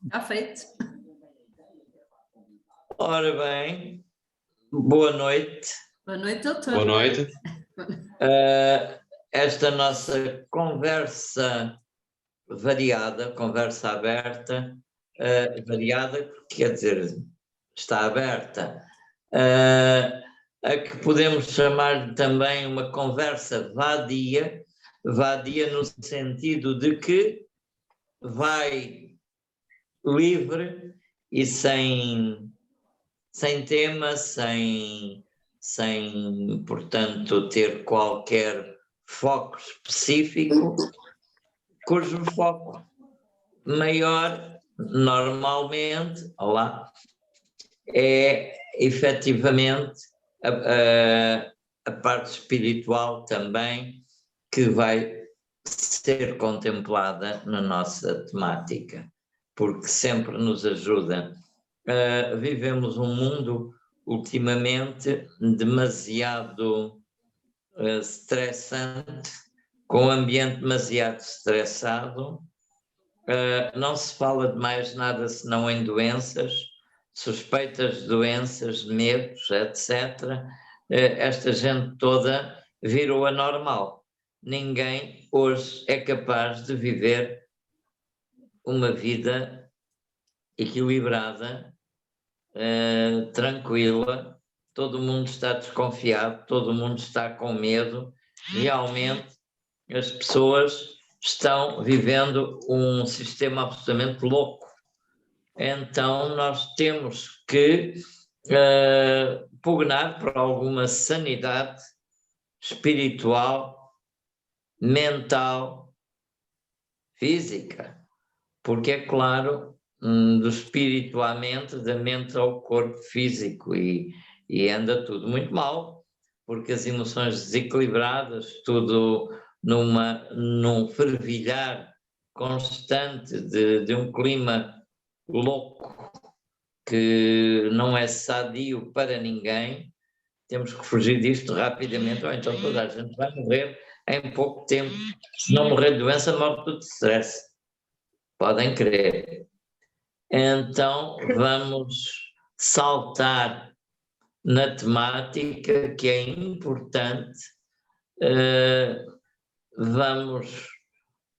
Está feito. Ora bem, boa noite. Boa noite, doutor. Boa noite. Esta nossa conversa variada, conversa aberta, variada, quer dizer, está aberta, a que podemos chamar também uma conversa vadia no sentido de que vai livre e sem tema, sem, portanto, ter qualquer foco específico, cujo foco maior, normalmente, é efetivamente a parte espiritual também, que vai ser contemplada na nossa temática, porque sempre nos ajuda. Vivemos um mundo ultimamente demasiado estressante, com um ambiente demasiado estressado, não se fala de mais nada senão em doenças, suspeitas de doenças, medos, etc. Esta gente toda virou anormal. Ninguém hoje é capaz de viver uma vida equilibrada, tranquila. Todo mundo está desconfiado, todo mundo está com medo. Realmente as pessoas estão vivendo um sistema absolutamente louco. Então nós temos que pugnar por alguma sanidade espiritual, mental, física, porque é claro, do espírito à mente, da mente ao corpo físico, e anda tudo muito mal, porque as emoções desequilibradas, tudo num fervilhar constante de um clima louco que não é sadio para ninguém. Temos que fugir disto rapidamente, ou então toda a gente vai morrer em pouco tempo. Se não morrer de doença, morre tudo de stress. Podem crer. Então vamos saltar na temática, que é importante. Vamos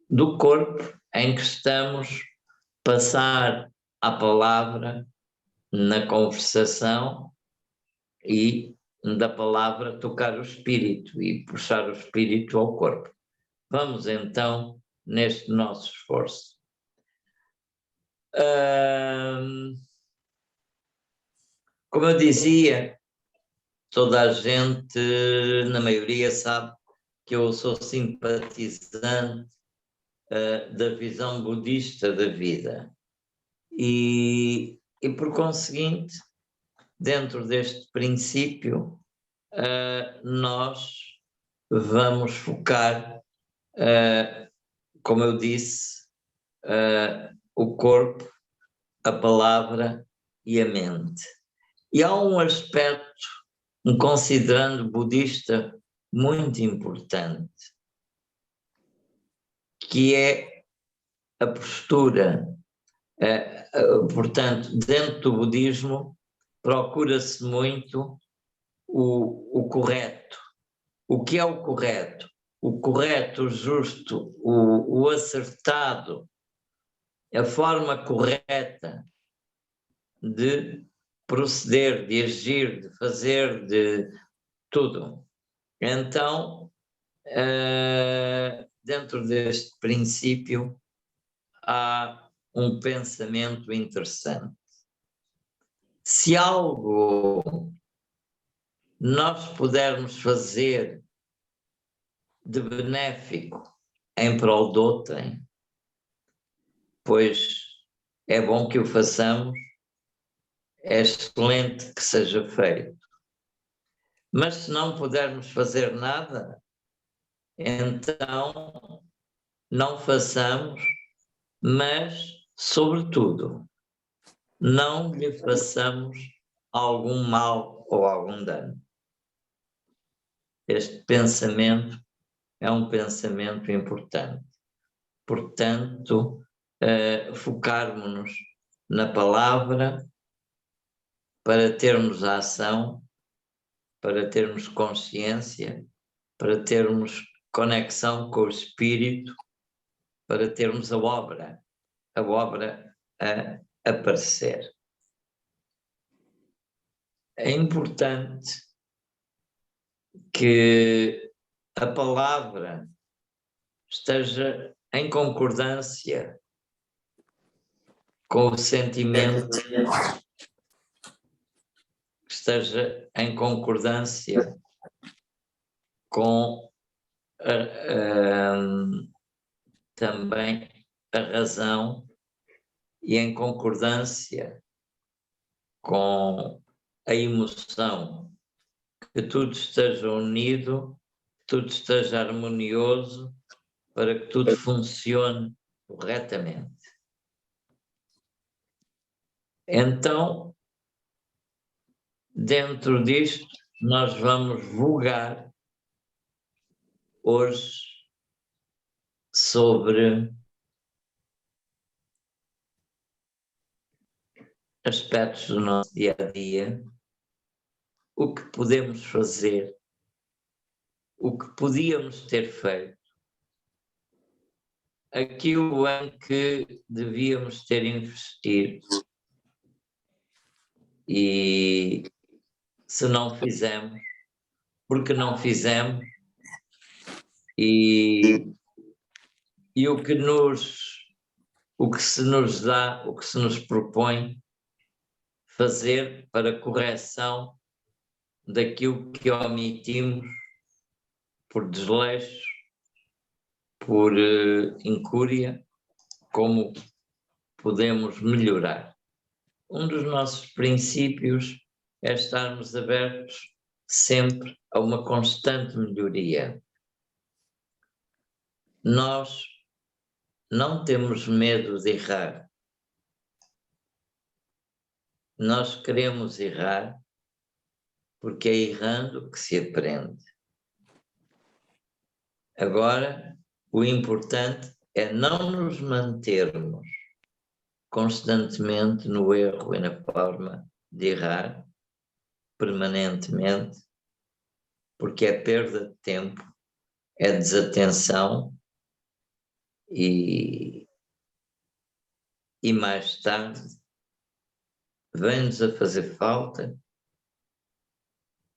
do corpo em que estamos passar a palavra na conversação, e da palavra tocar o espírito e puxar o espírito ao corpo. Vamos então neste nosso esforço. Como eu dizia, toda a gente, na maioria, sabe que eu sou simpatizante da visão budista da vida. E por conseguinte, dentro deste princípio, nós vamos focar, como eu disse, o corpo, a palavra e a mente. E há um aspecto, considerando budista, muito importante, que é a postura. Portanto, dentro do budismo, procura-se muito o correto. O que é o correto? O correto, o justo, o acertado, a forma correta de proceder, de agir, de fazer, de tudo. Então, dentro deste princípio, há um pensamento interessante. Se algo nós pudermos fazer de benéfico em prol de outrem, pois é bom que o façamos, é excelente que seja feito. Mas se não pudermos fazer nada, então não façamos, mas, sobretudo, não lhe façamos algum mal ou algum dano. Este pensamento é um pensamento importante, portanto, focarmos-nos na palavra para termos a ação, para termos consciência, para termos conexão com o Espírito, para termos a obra a aparecer. É importante que a palavra esteja em concordância com o sentimento, que esteja em concordância com também a razão e em concordância com a emoção, que tudo esteja unido, que tudo esteja harmonioso, para que tudo funcione corretamente. Então, dentro disto, nós vamos vulgar hoje sobre aspectos do nosso dia a dia, o que podemos fazer, o que podíamos ter feito, aquilo em que devíamos ter investido e se não fizemos, porque não fizemos, e o que se nos dá, o que se nos propõe fazer para correção daquilo que omitimos por desleixo, por incúria, como podemos melhorar. Um dos nossos princípios é estarmos abertos sempre a uma constante melhoria. Nós não temos medo de errar. Nós queremos errar porque é errando que se aprende. Agora, o importante é não nos mantermos constantemente no erro e na forma de errar, permanentemente, porque é perda de tempo, é desatenção e mais tarde vem-nos a fazer falta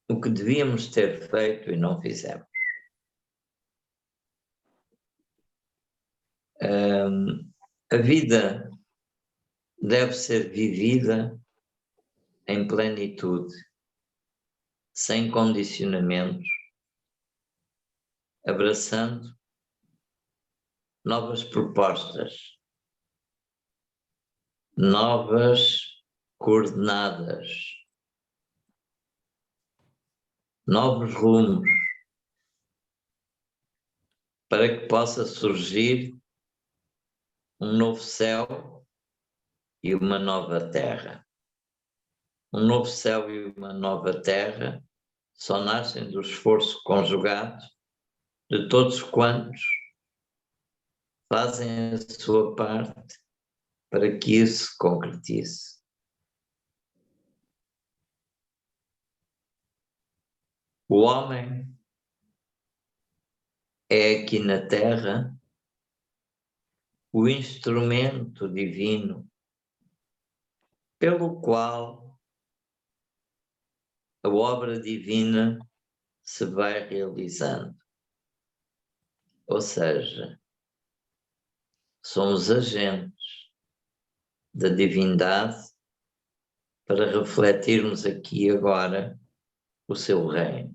o que devíamos ter feito e não fizemos. A vida deve ser vivida em plenitude, sem condicionamentos, abraçando novas propostas, novas coordenadas, novos rumos, para que possa surgir um novo céu e uma nova terra. Um novo céu e uma nova terra só nascem do esforço conjugado de todos quantos fazem a sua parte para que isso se concretize. O homem é aqui na Terra o instrumento divino pelo qual a obra divina se vai realizando. Ou seja, somos agentes da divindade para refletirmos aqui e agora o seu reino.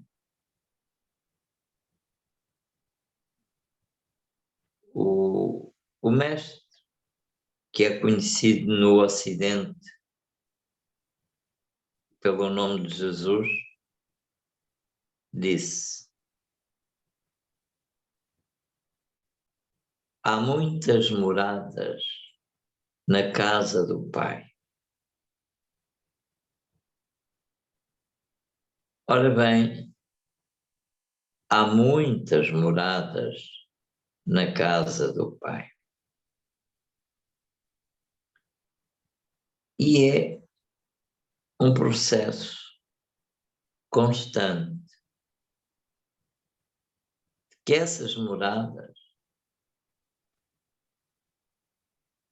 O mestre, que é conhecido no Ocidente pelo nome de Jesus, disse: há muitas moradas na casa do Pai. Ora bem, há muitas moradas na casa do Pai. E é um processo constante, que essas moradas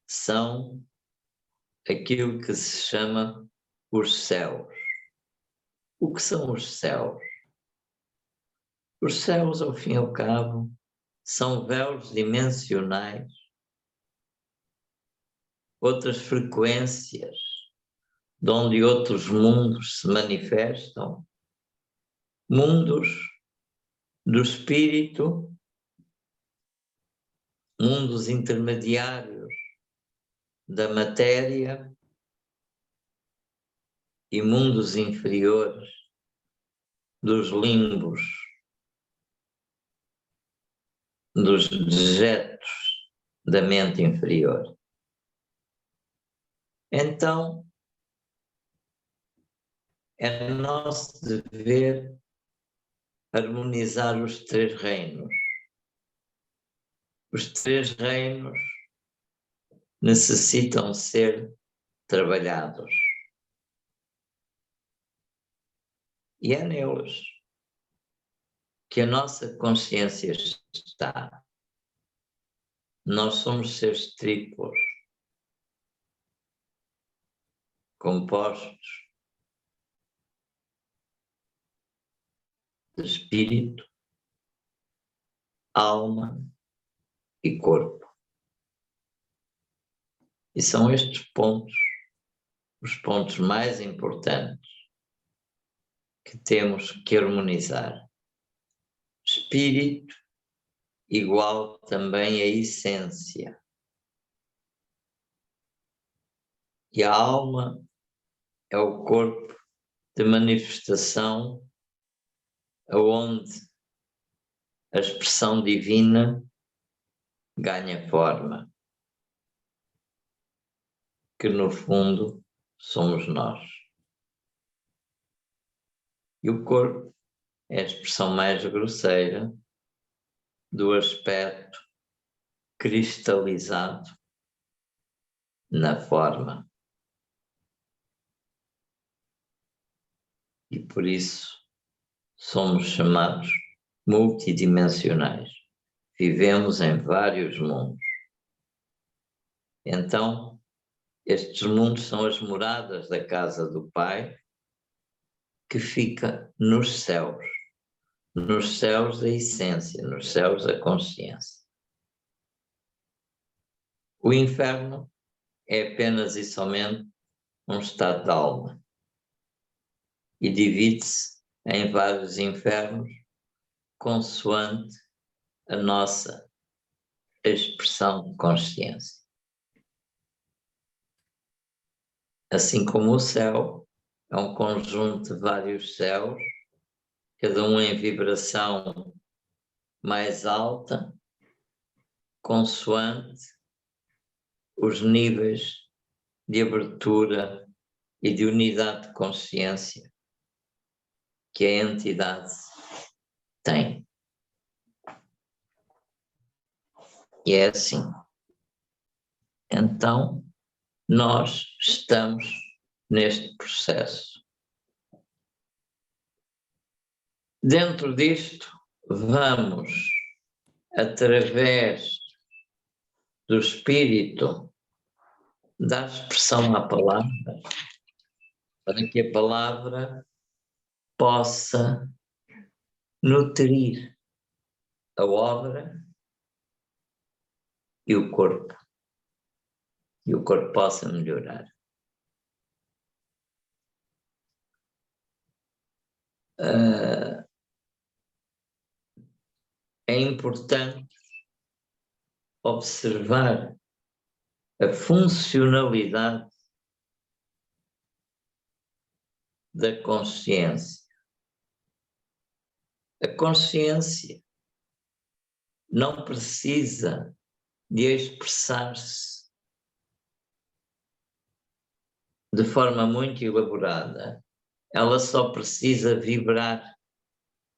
são aquilo que se chama os céus. O que são os céus? Os céus, ao fim e ao cabo, são véus dimensionais, outras frequências, de onde outros mundos se manifestam, mundos do espírito, mundos intermediários da matéria e mundos inferiores dos limbos, dos dejetos da mente inferior. Então, é nosso dever harmonizar os três reinos. Os três reinos necessitam ser trabalhados. E é neles que a nossa consciência está. Nós somos seres triplos, compostos de espírito, alma e corpo. E são estes pontos, os pontos mais importantes que temos que harmonizar. Espírito igual também a essência. E a alma é o corpo de manifestação aonde a expressão divina ganha forma, que no fundo somos nós. E o corpo é a expressão mais grosseira do aspecto cristalizado na forma. E por isso somos chamados multidimensionais. Vivemos em vários mundos. Então, estes mundos são as moradas da casa do Pai, que fica nos céus da essência, nos céus da consciência. O inferno é apenas e somente um estado de alma e divide-se em vários infernos consoante a nossa expressão de consciência. Assim como o céu é um conjunto de vários céus, cada um em vibração mais alta, consoante os níveis de abertura e de unidade de consciência que a entidade tem. E é assim. Então, nós estamos neste processo. Dentro disto, vamos, através do espírito, dar expressão à palavra, para que a palavra possa nutrir a obra e o corpo possa melhorar. É importante observar a funcionalidade da consciência. A consciência não precisa de expressar-se de forma muito elaborada. Ela só precisa vibrar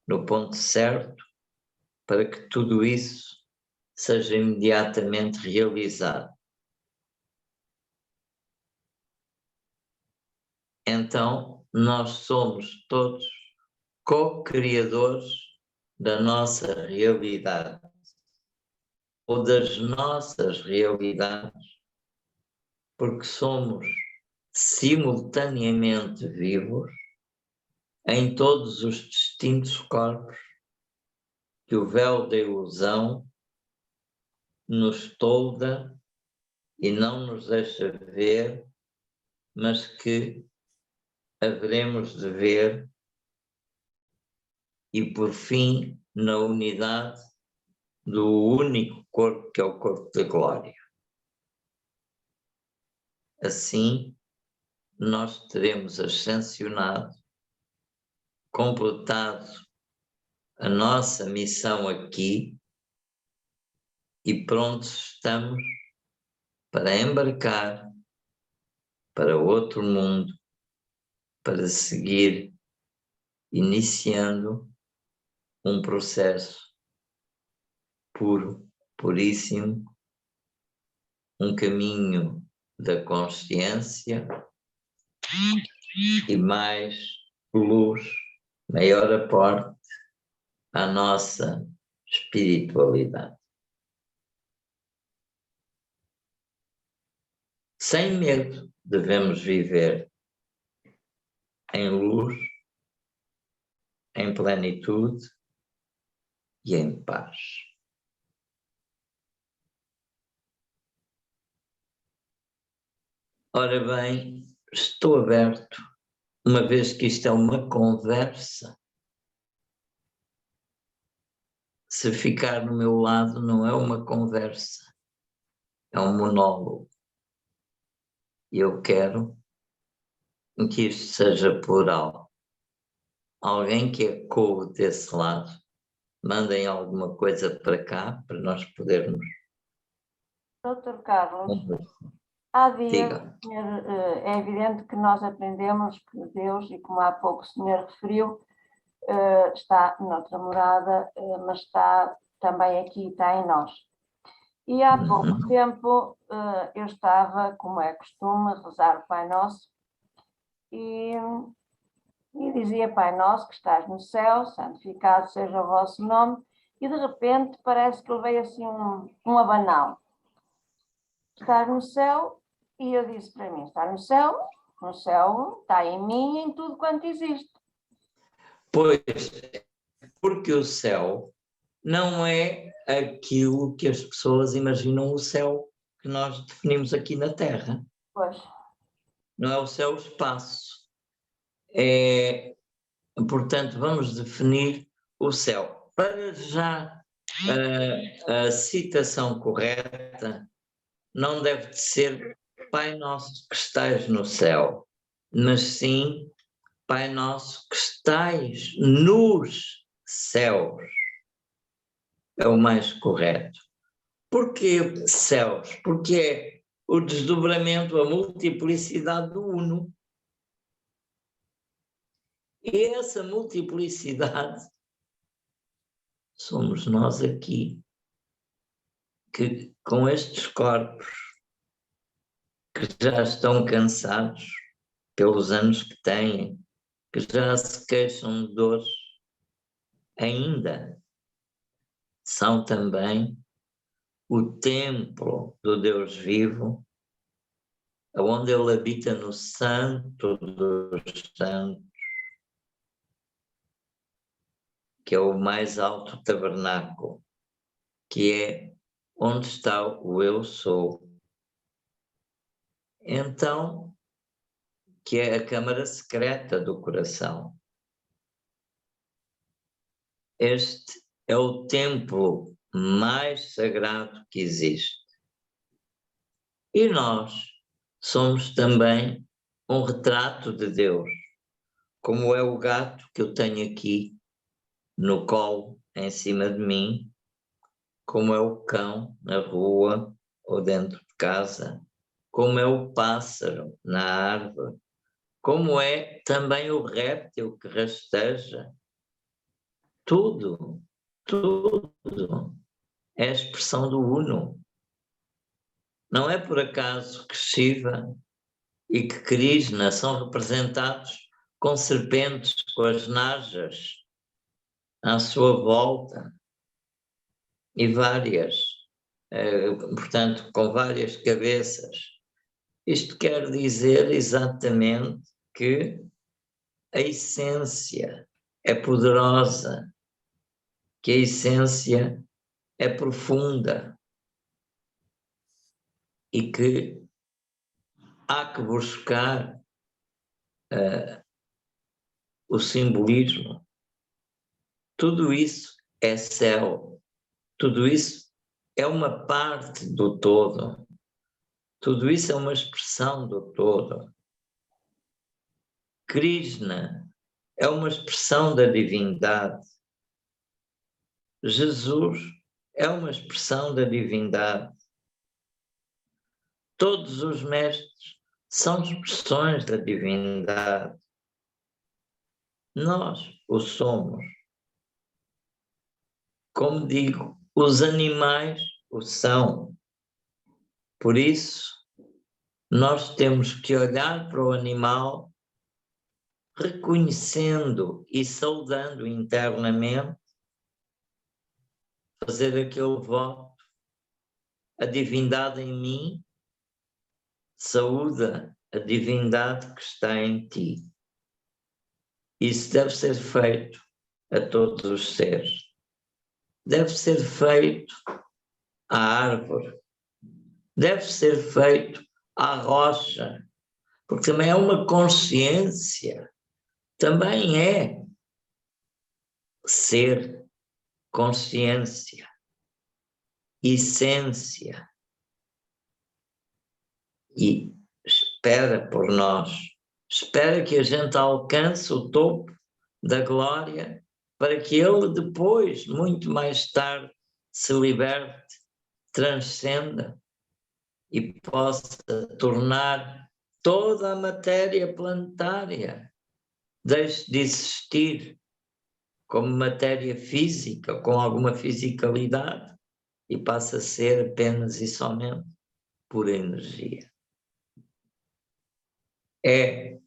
no ponto certo para que tudo isso seja imediatamente realizado. então nós somos todos co-criadores da nossa realidade, ou das nossas realidades, porque somos simultaneamente vivos em todos os distintos corpos que o véu da ilusão nos tolda e não nos deixa ver, mas que haveremos de ver, e por fim na unidade do único corpo que é o corpo da glória. Assim, nós teremos ascensionado, completado a nossa missão aqui e prontos estamos para embarcar para outro mundo, para seguir iniciando um processo puro, puríssimo, um caminho da consciência e mais luz, maior aporte à nossa espiritualidade. Sem medo, devemos viver em luz, em plenitude e em paz. Ora bem, estou aberto, uma vez que isto é uma conversa. Se ficar no meu lado, não é uma conversa, é um monólogo. E eu quero que isto seja plural. Alguém que ecoe desse lado, mandem alguma coisa para cá, para nós podermos. Doutor Carlos, há dias, é evidente que nós aprendemos que Deus, e como há pouco o senhor referiu, está noutra morada, mas está também aqui, está em nós. E há pouco tempo eu estava, como é costume, a rezar o Pai Nosso e dizia: Pai Nosso que estás no céu, santificado seja o vosso nome, e de repente parece que levei assim um abanão. Estar no céu, e eu disse para mim: estar no céu está em mim e em tudo quanto existe. Pois, porque o céu não é aquilo que as pessoas imaginam o céu que nós definimos aqui na Terra. Pois. Não é o céu-espaço. Portanto, vamos definir o céu. Para já, a citação correta não deve ser Pai Nosso que estais no céu, mas sim Pai Nosso que estais nos céus. É o mais correto. Porquê céus? Porque é o desdobramento, a multiplicidade do Uno. E essa multiplicidade somos nós aqui, que com estes corpos que já estão cansados pelos anos que têm, que já se queixam de dores, ainda são também o templo do Deus vivo, onde Ele habita no Santo dos Santos, que é o mais alto tabernáculo, que é onde está o Eu Sou. Então, que é a câmara secreta do coração. Este é o templo mais sagrado que existe. E nós somos também um retrato de Deus, como é o gato que eu tenho aqui no colo, em cima de mim, como é o cão na rua ou dentro de casa, como é o pássaro na árvore, como é também o réptil que rasteja. Tudo é a expressão do Uno. Não é por acaso que Shiva e que Krishna são representados com serpentes, com as najas à sua volta, e várias, portanto, com várias cabeças. Isto quer dizer exatamente que a essência é poderosa, que a essência é profunda e que há que buscar o simbolismo. Tudo isso é céu, tudo isso é uma parte do todo, tudo isso é uma expressão do todo. Krishna é uma expressão da divindade. Jesus é uma expressão da divindade. Todos os mestres são expressões da divindade. Nós o somos. Como digo, os animais o são. Por isso, nós temos que olhar para o animal reconhecendo e saudando internamente, fazer aquele voto: a divindade em mim saúda a divindade que está em ti. Isso deve ser feito a todos os seres. Deve ser feito à árvore. Deve ser feito à rocha. Porque também é uma consciência. Também é ser, consciência, essência. E espera por nós. Espera que a gente alcance o topo da glória para que ele depois, muito mais tarde, se liberte, transcenda e possa tornar toda a matéria planetária, deixe de existir como matéria física, com alguma fisicalidade, e passa a ser apenas e somente pura energia. É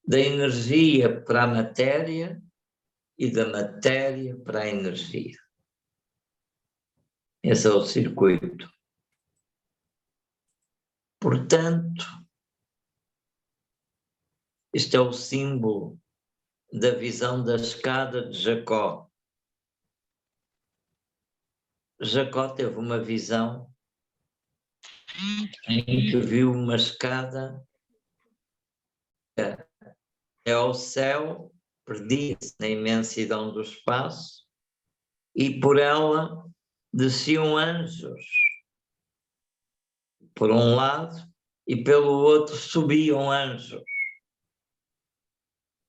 da energia para a matéria e da matéria para a energia. Esse é o circuito. Portanto, este é o símbolo da visão da escada de Jacó. Jacó teve uma visão em que viu uma escada ao céu, perdia-se na imensidão do espaço, e por ela desciam anjos, por um lado, e pelo outro subiam anjos.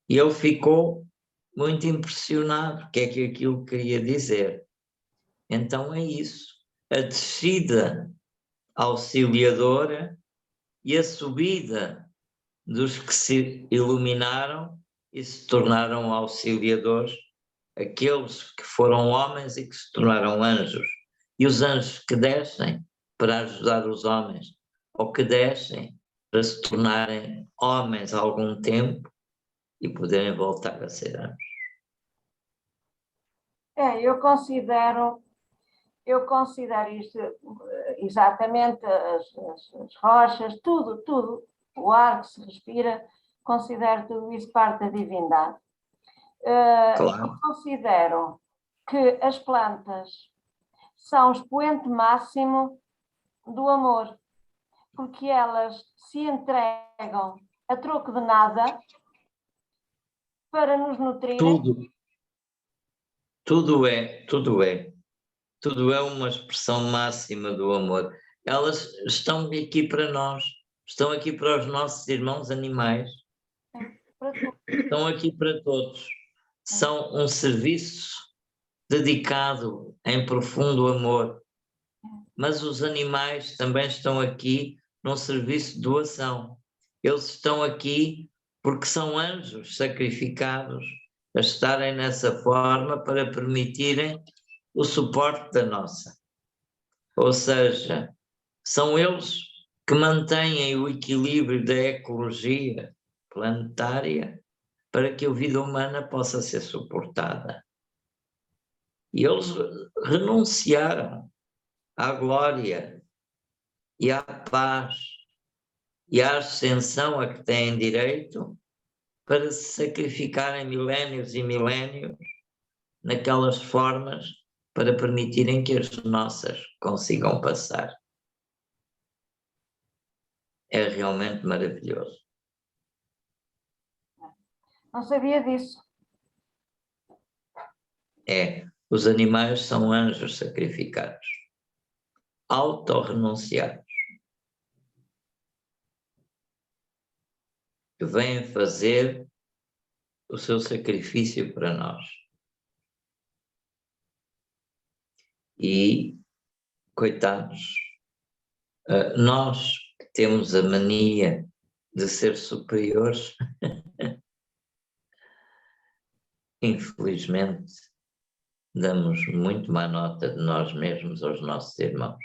E ele ficou muito impressionado. O que é que aquilo queria dizer? Então é isso. A descida auxiliadora e a subida dos que se iluminaram e se tornaram auxiliadores, aqueles que foram homens e que se tornaram anjos. E os anjos que descem para ajudar os homens, ou que descem para se tornarem homens há algum tempo e poderem voltar a ser anjos. Eu considero isto exatamente, as rochas, tudo, o ar que se respira, considero tudo isso parte da divindade. Claro. Eu considero que as plantas são o expoente máximo do amor, porque elas se entregam a troco de nada para nos nutrirem. Tudo é uma expressão máxima do amor. Elas estão aqui para nós, estão aqui para os nossos irmãos animais, estão aqui para todos. São um serviço dedicado em profundo amor. Mas os animais também estão aqui num serviço de doação. Eles estão aqui porque são anjos sacrificados a estarem nessa forma para permitirem o suporte da nossa. Ou seja, são eles que mantêm o equilíbrio da ecologia planetária para que a vida humana possa ser suportada. E eles renunciaram à glória e à paz e à ascensão a que têm direito para se sacrificarem milénios e milénios naquelas formas para permitirem que as nossas consigam passar. É realmente maravilhoso. Não sabia disso. Os animais são anjos sacrificados, autorrenunciados, que vêm fazer o seu sacrifício para nós. E, coitados, nós que temos a mania de ser superiores, infelizmente, damos muito má nota de nós mesmos aos nossos irmãos.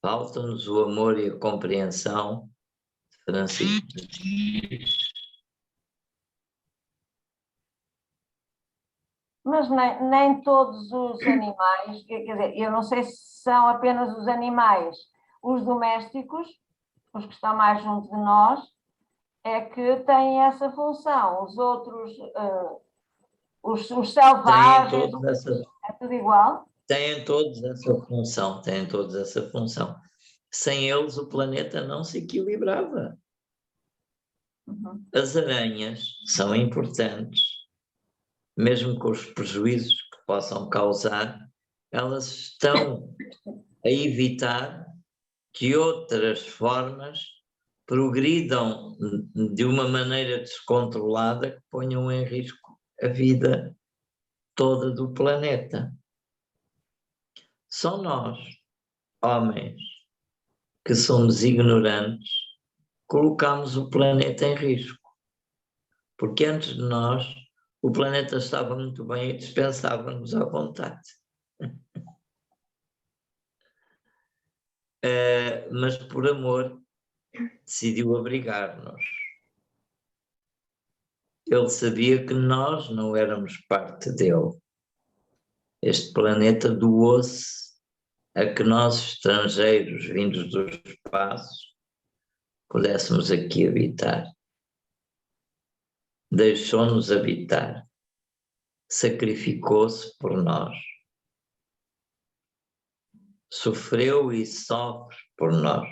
Falta-nos o amor e a compreensão de Francisco de Assis. Mas nem todos os animais, quer dizer, eu não sei se são apenas os animais, os domésticos, os que estão mais junto de nós, é que têm essa função. Os outros, os selvagens, é tudo igual? Têm todos essa função. Sem eles o planeta não se equilibrava. Uhum. As aranhas são importantes, mesmo com os prejuízos que possam causar, elas estão a evitar que outras formas progridam de uma maneira descontrolada que ponham em risco a vida toda do planeta. Só nós, homens, que somos ignorantes, colocamos o planeta em risco. Porque antes de nós, o planeta estava muito bem e dispensava-nos à vontade. Mas por amor decidiu abrigar-nos. Ele sabia que nós não éramos parte dele. Este planeta doou-se a que nós, estrangeiros vindos do espaço, pudéssemos aqui habitar. Deixou-nos habitar. Sacrificou-se por nós. Sofreu e sofre por nós.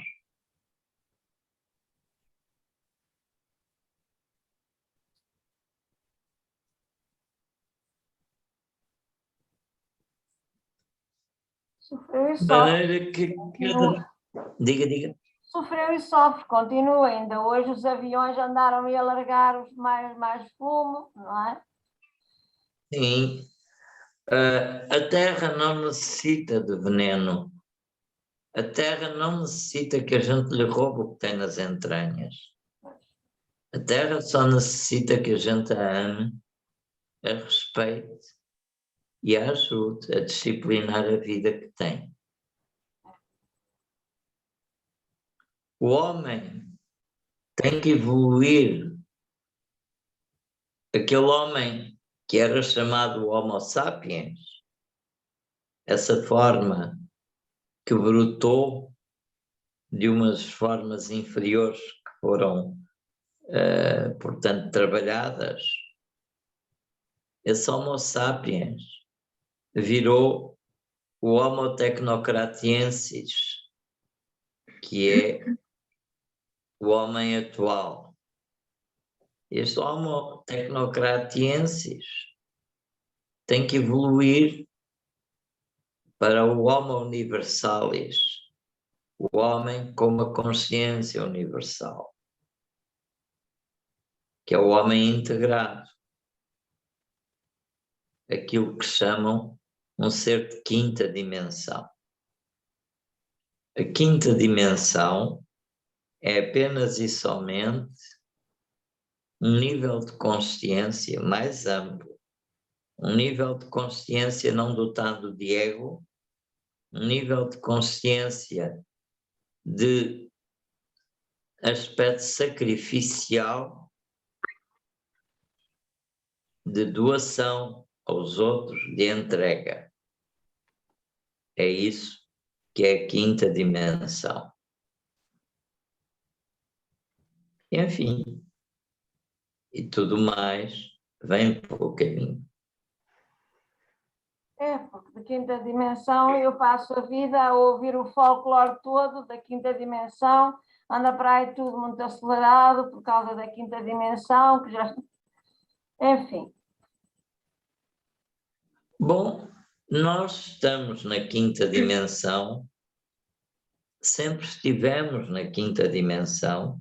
Sofreu e De sofre. maneira que cada... Diga. Sofreu e sofre, continua. Ainda hoje os aviões andaram a largar os mais fumo, não é? Sim. A Terra não necessita de veneno. A Terra não necessita que a gente lhe roube o que tem nas entranhas. A Terra só necessita que a gente a ame, a respeite e a ajude a disciplinar a vida que tem. O homem tem que evoluir. Aquele homem que era chamado Homo sapiens, essa forma que brotou de umas formas inferiores que foram, portanto, trabalhadas, esse Homo sapiens virou o Homo technocratiensis, que é o homem atual. Este Homo technocratiensis tem que evoluir para o Homo universalis, o homem com uma consciência universal, que é o homem integrado, aquilo que chamam um ser de quinta dimensão. A quinta dimensão é apenas e somente um nível de consciência mais amplo, um nível de consciência não dotado de ego, um nível de consciência de aspecto sacrificial, de doação aos outros, de entrega. É isso que é a quinta dimensão. Enfim, e tudo mais vem pelo caminho. Porque da quinta dimensão eu passo a vida a ouvir o folclore todo da quinta dimensão, anda para aí tudo muito acelerado por causa da quinta dimensão, que já... Enfim. Bom, nós estamos na quinta dimensão, sempre estivemos na quinta dimensão,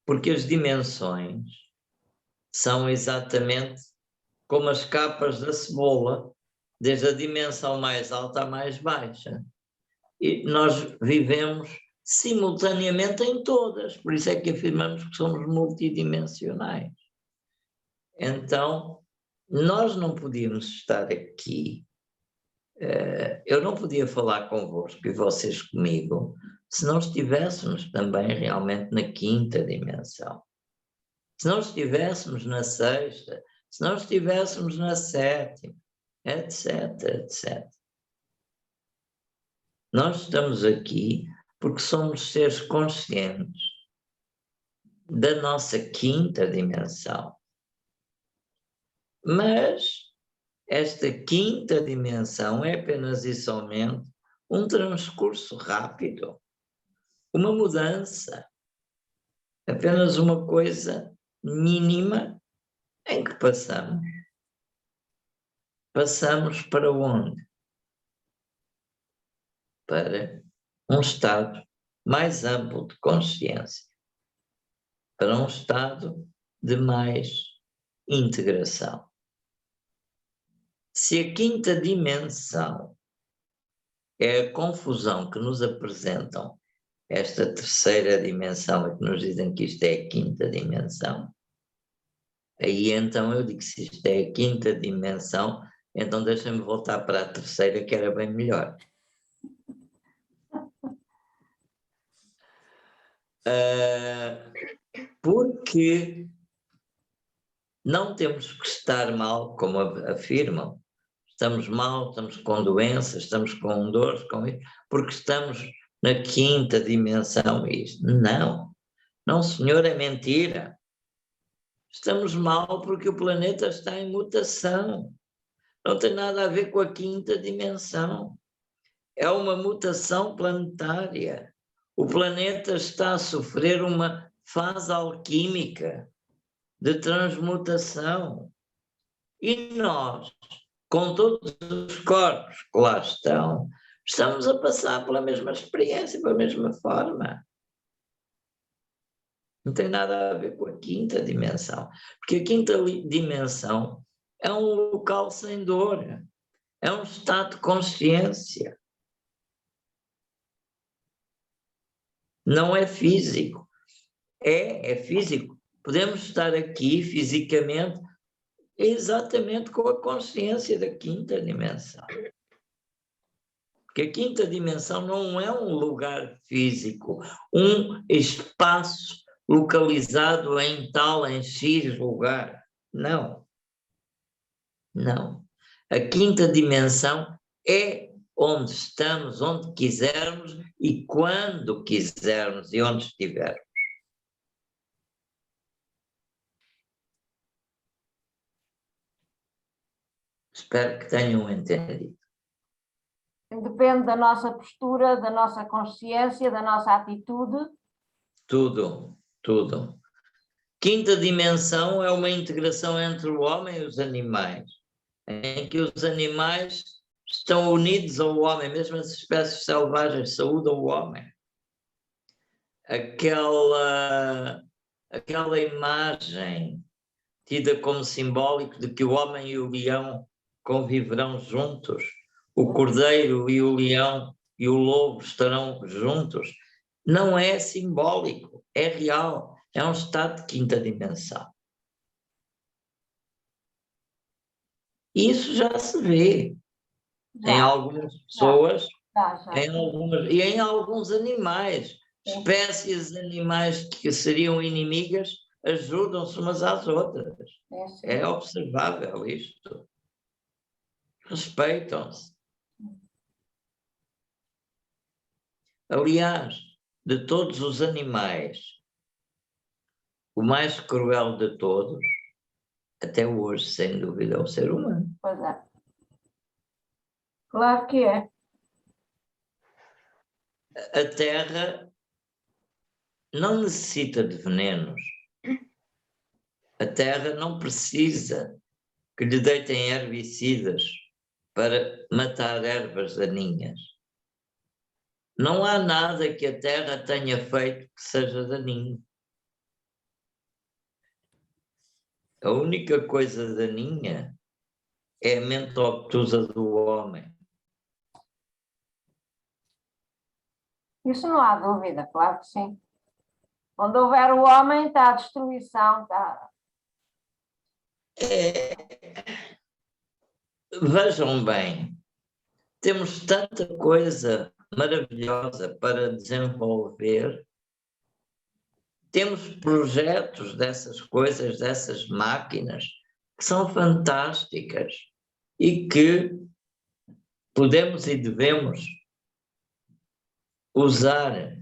porque as dimensões são exatamente como as capas da cebola, desde a dimensão mais alta à mais baixa. E nós vivemos simultaneamente em todas, por isso é que afirmamos que somos multidimensionais. Então, nós não podíamos estar aqui, eu não podia falar convosco e vocês comigo, se não estivéssemos também realmente na quinta dimensão. Se não estivéssemos na sexta, se não estivéssemos na sétima, etc, etc. Nós estamos aqui porque somos seres conscientes da nossa quinta dimensão. Mas esta quinta dimensão é apenas e somente um transcurso rápido, uma mudança, apenas uma coisa mínima em que passamos. Passamos para onde? Para um estado mais amplo de consciência, para um estado de mais integração. Se a quinta dimensão é a confusão que nos apresentam, esta terceira dimensão, que nos dizem que isto é a quinta dimensão, aí então eu digo, se isto é a quinta dimensão, então deixa-me voltar para a terceira, que era bem melhor. Porque não temos que estar mal, como afirmam. Estamos mal, estamos com doenças, estamos com dores, com isso, porque estamos na quinta dimensão. Isto. Não, não, senhor, é mentira. Estamos mal porque o planeta está em mutação. Não tem nada a ver com a quinta dimensão. É uma mutação planetária. O planeta está a sofrer uma fase alquímica de transmutação. E nós, com todos os corpos que lá estão, estamos a passar pela mesma experiência, pela mesma forma. Não tem nada a ver com a quinta dimensão. Porque a quinta dimensão é um local sem dor. É um estado de consciência. Não é físico. É físico. Podemos estar aqui fisicamente exatamente com a consciência da quinta dimensão. Porque a quinta dimensão não é um lugar físico, um espaço localizado em tal, em X lugar. Não. Não. A quinta dimensão é onde estamos, onde quisermos e quando quisermos e onde estivermos. Espero que tenham entendido. Depende da nossa postura, da nossa consciência, da nossa atitude. Tudo, tudo. Quinta dimensão é uma integração entre o homem e os animais, em que os animais estão unidos ao homem, mesmo as espécies selvagens saúdam o homem. Aquela imagem tida como simbólico de que o homem e o leão conviverão juntos, o cordeiro e o leão e o lobo estarão juntos, não é simbólico, é real, é um estado de quinta dimensão. Isso já se vê em algumas pessoas Já. E em alguns animais. Espécies de animais que seriam inimigas ajudam-se umas às outras. É observável isto. Respeitam-se. Aliás, de todos os animais, o mais cruel de todos, até hoje, sem dúvida, é o ser humano. Pois é. Claro que é. A Terra não necessita de venenos. A Terra não precisa que lhe deitem herbicidas para matar ervas daninhas. Não há nada que a Terra tenha feito que seja daninho. A única coisa daninha é a mente obtusa do homem. Isso não há dúvida, claro que sim. Onde houver o homem, está a destruição. Está... Vejam bem, temos tanta coisa maravilhosa para desenvolver. Temos projetos dessas coisas, dessas máquinas, que são fantásticas e que podemos e devemos usar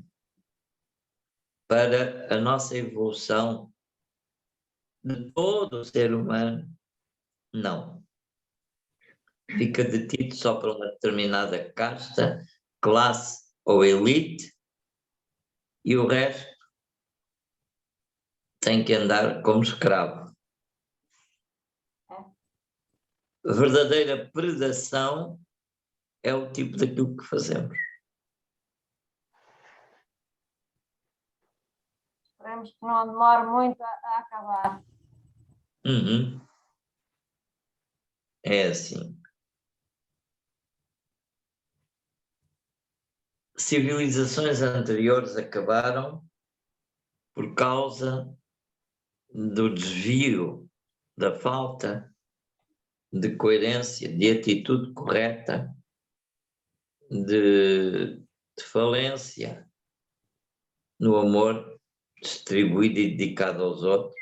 para a nossa evolução de todo o ser humano. Não. Fica detido só para uma determinada casta, classe ou elite, e o resto tem que andar como escravo. A verdadeira predação é o tipo daquilo que fazemos. Esperemos que não demore muito a acabar. Uhum. É assim. Civilizações anteriores acabaram por causa do desvio, da falta de coerência, de atitude correta, de falência no amor distribuído e dedicado aos outros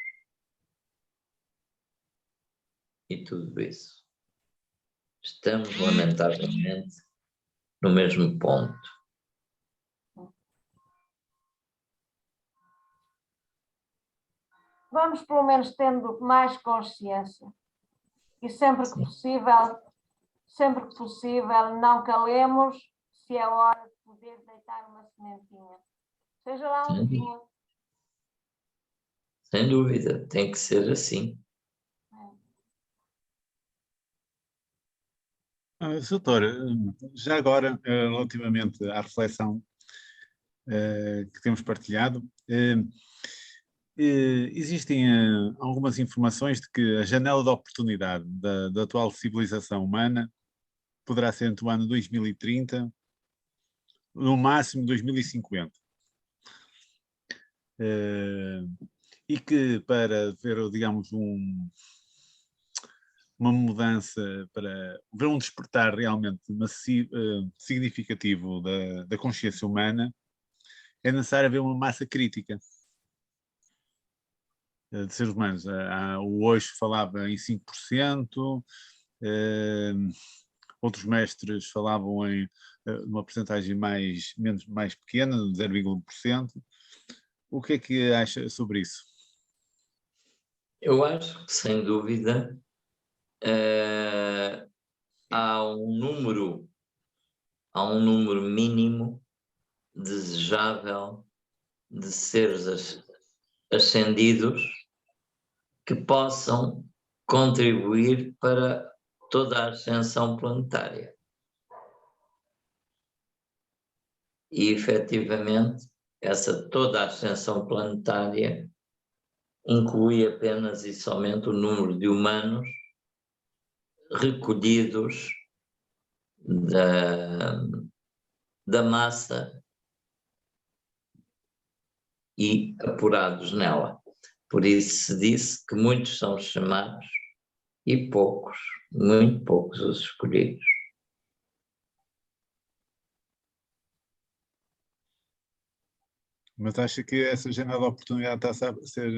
e tudo isso. Estamos, lamentavelmente, no mesmo ponto. Vamos, pelo menos, tendo mais consciência e sempre que possível, não calemos se é hora de poder deitar uma sementinha. Seja lá onde for. Sem dúvida, tem que ser assim. Doutor, já agora, relativamente à reflexão que temos partilhado, existem algumas informações de que a janela de oportunidade da atual civilização humana poderá ser entre o ano 2030, no máximo 2050. E que para ver, digamos, uma mudança, para ver um despertar realmente significativo da consciência humana, é necessário haver uma massa crítica de seres humanos. O hoje falava em 5%, outros mestres falavam em uma percentagem mais pequena, 0,1%. O que é que acha sobre isso? Eu acho que, sem dúvida, há um número mínimo desejável de seres ascendidos que possam contribuir para toda a ascensão planetária. E, efetivamente, toda a ascensão planetária inclui apenas e somente o número de humanos recolhidos da massa e apurados nela. Por isso se disse que muitos são os chamados e poucos, muito poucos os escolhidos. Mas acha que essa janela de oportunidade está a ser,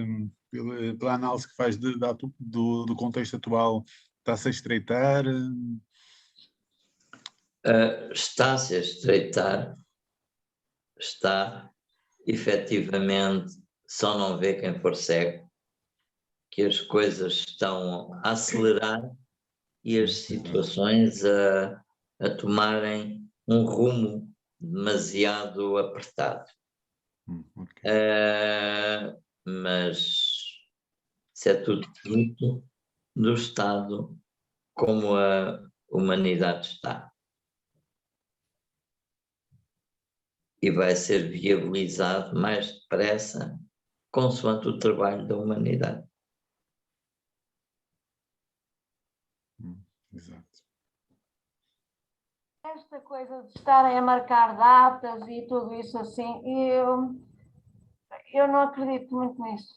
pela análise que faz do contexto atual, está-se a estreitar? Está-se a estreitar, está, efetivamente, só não vê quem for cego, que as coisas estão a acelerar e as situações a tomarem um rumo demasiado apertado. Okay. Mas isso é tudo fruto do estado como a humanidade está. E vai ser viabilizado mais depressa, consoante o trabalho da humanidade. Exato. Esta coisa de estarem a marcar datas e tudo isso assim, eu não acredito muito nisso.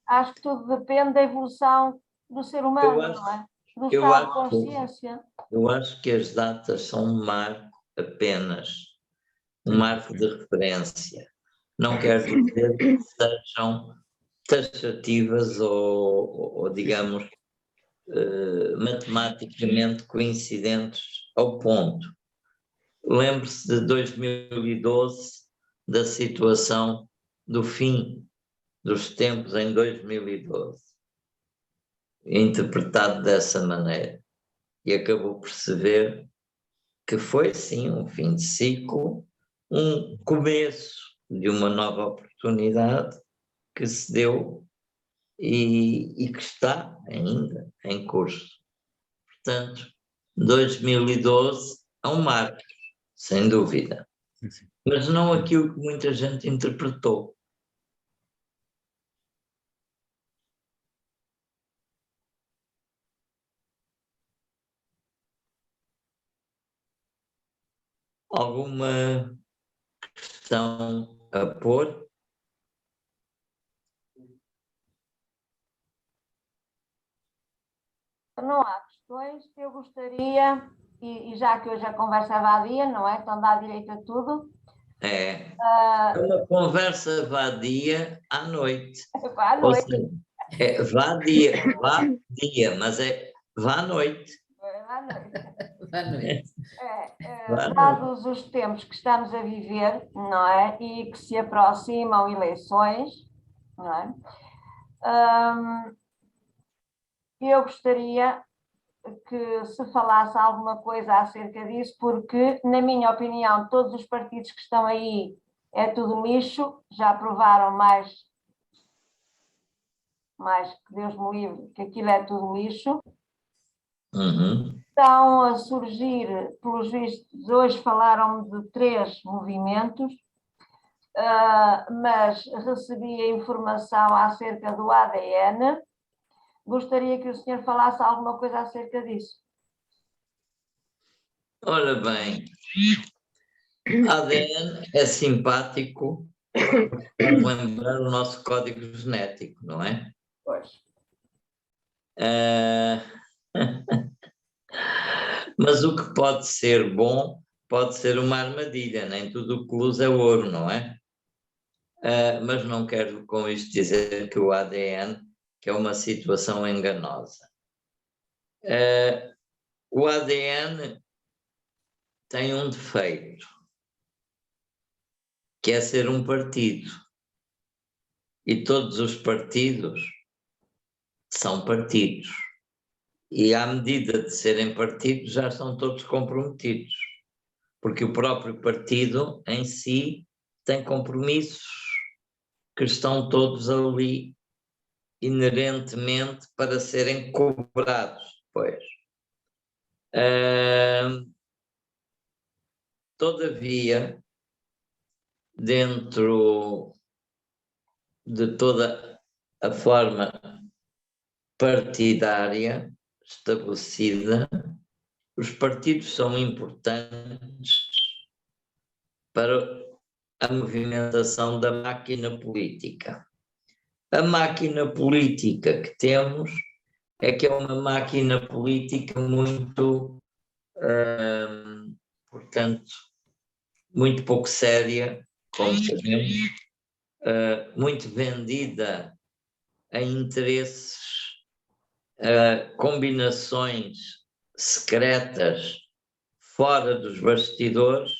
Acho que tudo depende da evolução do ser humano, não é? Do estado de consciência. Eu acho que as datas são um marco apenas, um marco de referência. Não quer dizer que sejam taxativas ou digamos, matematicamente coincidentes ao ponto. Lembre-se de 2012, da situação do fim dos tempos em 2012, interpretado dessa maneira, e acabou por se ver que foi sim um fim de ciclo, um começo de uma nova oportunidade que se deu e que está ainda em curso. Portanto, 2012 é um marco, sem dúvida, mas não aquilo que muita gente interpretou. Alguma questão a pôr? Não há questões que eu gostaria, e já que hoje a conversa é vadia, não é? Então dá direito a tudo. É uma conversa vadia à noite. À noite. Ou seja, vá dia, mas é vá à noite. À noite. À noite. Dados os tempos que estamos a viver, não é? E que se aproximam eleições, não é? Eu gostaria que se falasse alguma coisa acerca disso, porque, na minha opinião, todos os partidos que estão aí é tudo lixo, já provaram mais que Deus me livre, que aquilo é tudo lixo. Estão a surgir, pelos vistos, hoje falaram de 3 movimentos, mas recebi a informação acerca do ADN. Gostaria que o senhor falasse alguma coisa acerca disso. Ora bem, ADN é simpático, vamos lembrar o nosso código genético, não é? Pois. Mas o que pode ser bom pode ser uma armadilha, nem tudo o que luz é ouro, não é? Mas não quero com isto dizer que o ADN que é uma situação enganosa. O ADN tem um defeito, que é ser um partido. E todos os partidos são partidos. E à medida de serem partidos, já estão todos comprometidos. Porque o próprio partido em si tem compromissos que estão todos ali inerentemente para serem cobrados depois. Todavia, dentro de toda a forma partidária estabelecida, os partidos são importantes para a movimentação da máquina política. A máquina política que temos é que é uma máquina política muito, portanto, muito pouco séria como sabemos, muito vendida a interesses, a combinações secretas fora dos bastidores,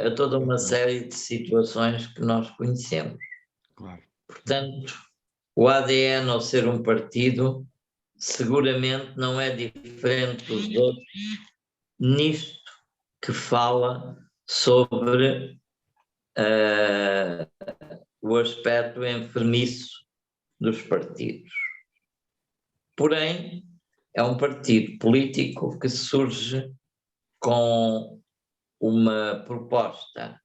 a toda uma série de situações que nós conhecemos. Claro. Portanto, o ADN, ao ser um partido, seguramente não é diferente dos outros nisto que fala sobre o aspecto enfermiço dos partidos. Porém, é um partido político que surge com uma proposta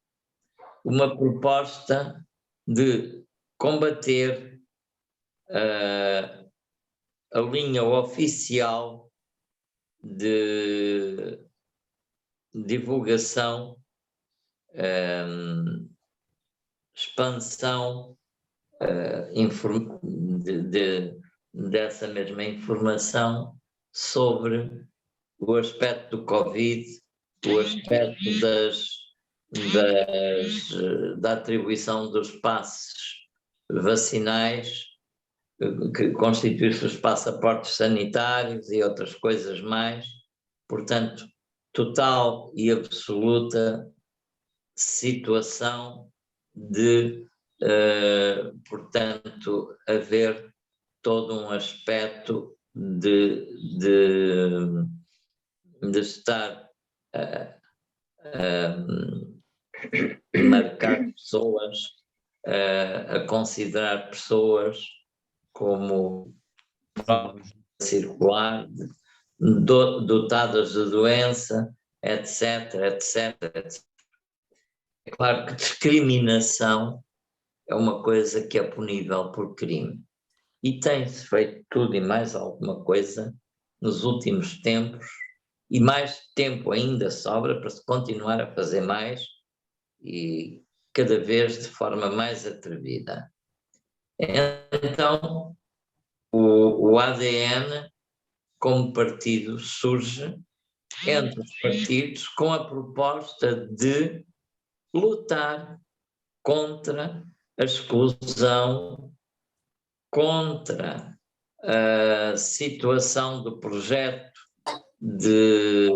de combater a linha oficial de divulgação, expansão dessa mesma informação sobre o aspecto do Covid, o aspecto da atribuição dos passes vacinais, que constitui-se os passaportes sanitários e outras coisas mais. Portanto, total e absoluta situação de, portanto, haver todo um aspecto de estar marcar pessoas, a considerar pessoas como circular, dotadas de doença, etc, etc, etc. É claro que discriminação é uma coisa que é punível por crime. E tem-se feito tudo e mais alguma coisa nos últimos tempos, e mais tempo ainda sobra para se continuar a fazer mais, e cada vez de forma mais atrevida. Então, o ADN, como partido, surge entre os partidos com a proposta de lutar contra a exclusão, contra a situação do projeto de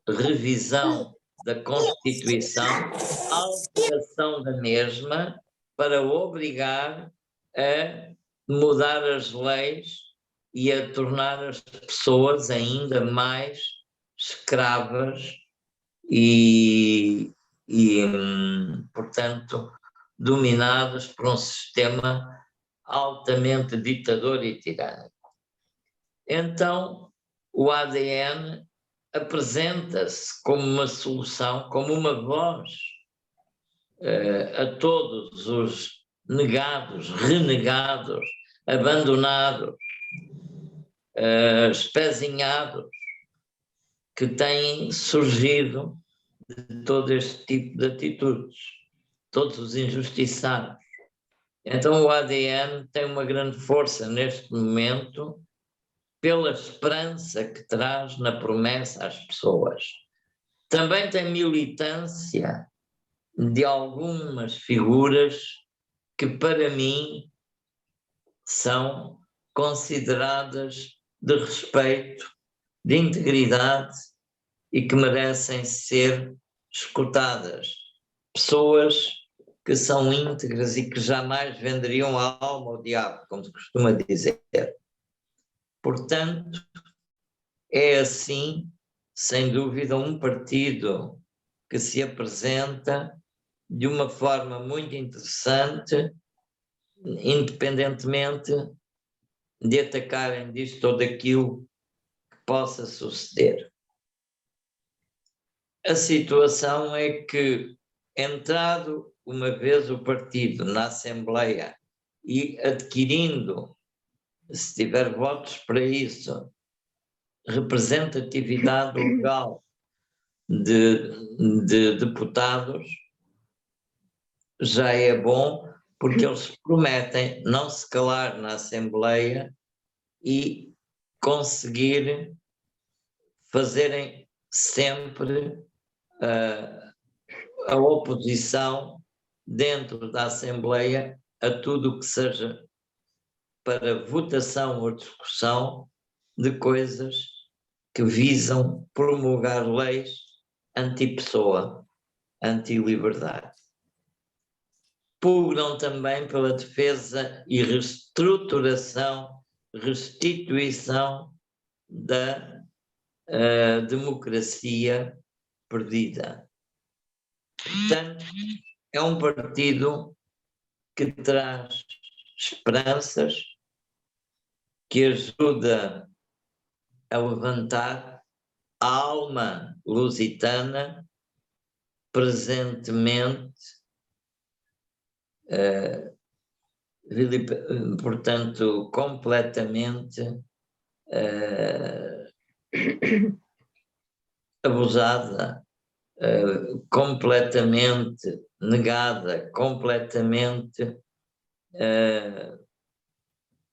revisão da Constituição, a alteração da mesma para obrigar a mudar as leis e a tornar as pessoas ainda mais escravas e portanto, dominadas por um sistema altamente ditador e tirânico. Então, o ADN apresenta-se como uma solução, como uma voz a todos os negados, renegados, abandonados, espezinhados, que têm surgido de todo este tipo de atitudes, todos os injustiçados. Então o ADN tem uma grande força neste momento pela esperança que traz na promessa às pessoas. Também tem militância de algumas figuras que para mim são consideradas de respeito, de integridade e que merecem ser escutadas. Pessoas que são íntegras e que jamais venderiam a alma ao diabo, como se costuma dizer. Portanto, é assim, sem dúvida, um partido que se apresenta de uma forma muito interessante, independentemente de atacarem disto ou daquilo que possa suceder. A situação é que, entrado uma vez o partido na Assembleia e adquirindo, se tiver votos para isso, representatividade legal de deputados, já é bom, porque eles prometem não se calar na Assembleia e conseguir fazerem sempre a oposição dentro da Assembleia a tudo o que seja para votação ou discussão de coisas que visam promulgar leis anti-pessoa, anti-liberdade. Pugnam também pela defesa e reestruturação, restituição da democracia perdida. Portanto, é um partido que traz esperanças, que ajuda a levantar a alma lusitana, presentemente, portanto, completamente abusada, completamente negada, completamente,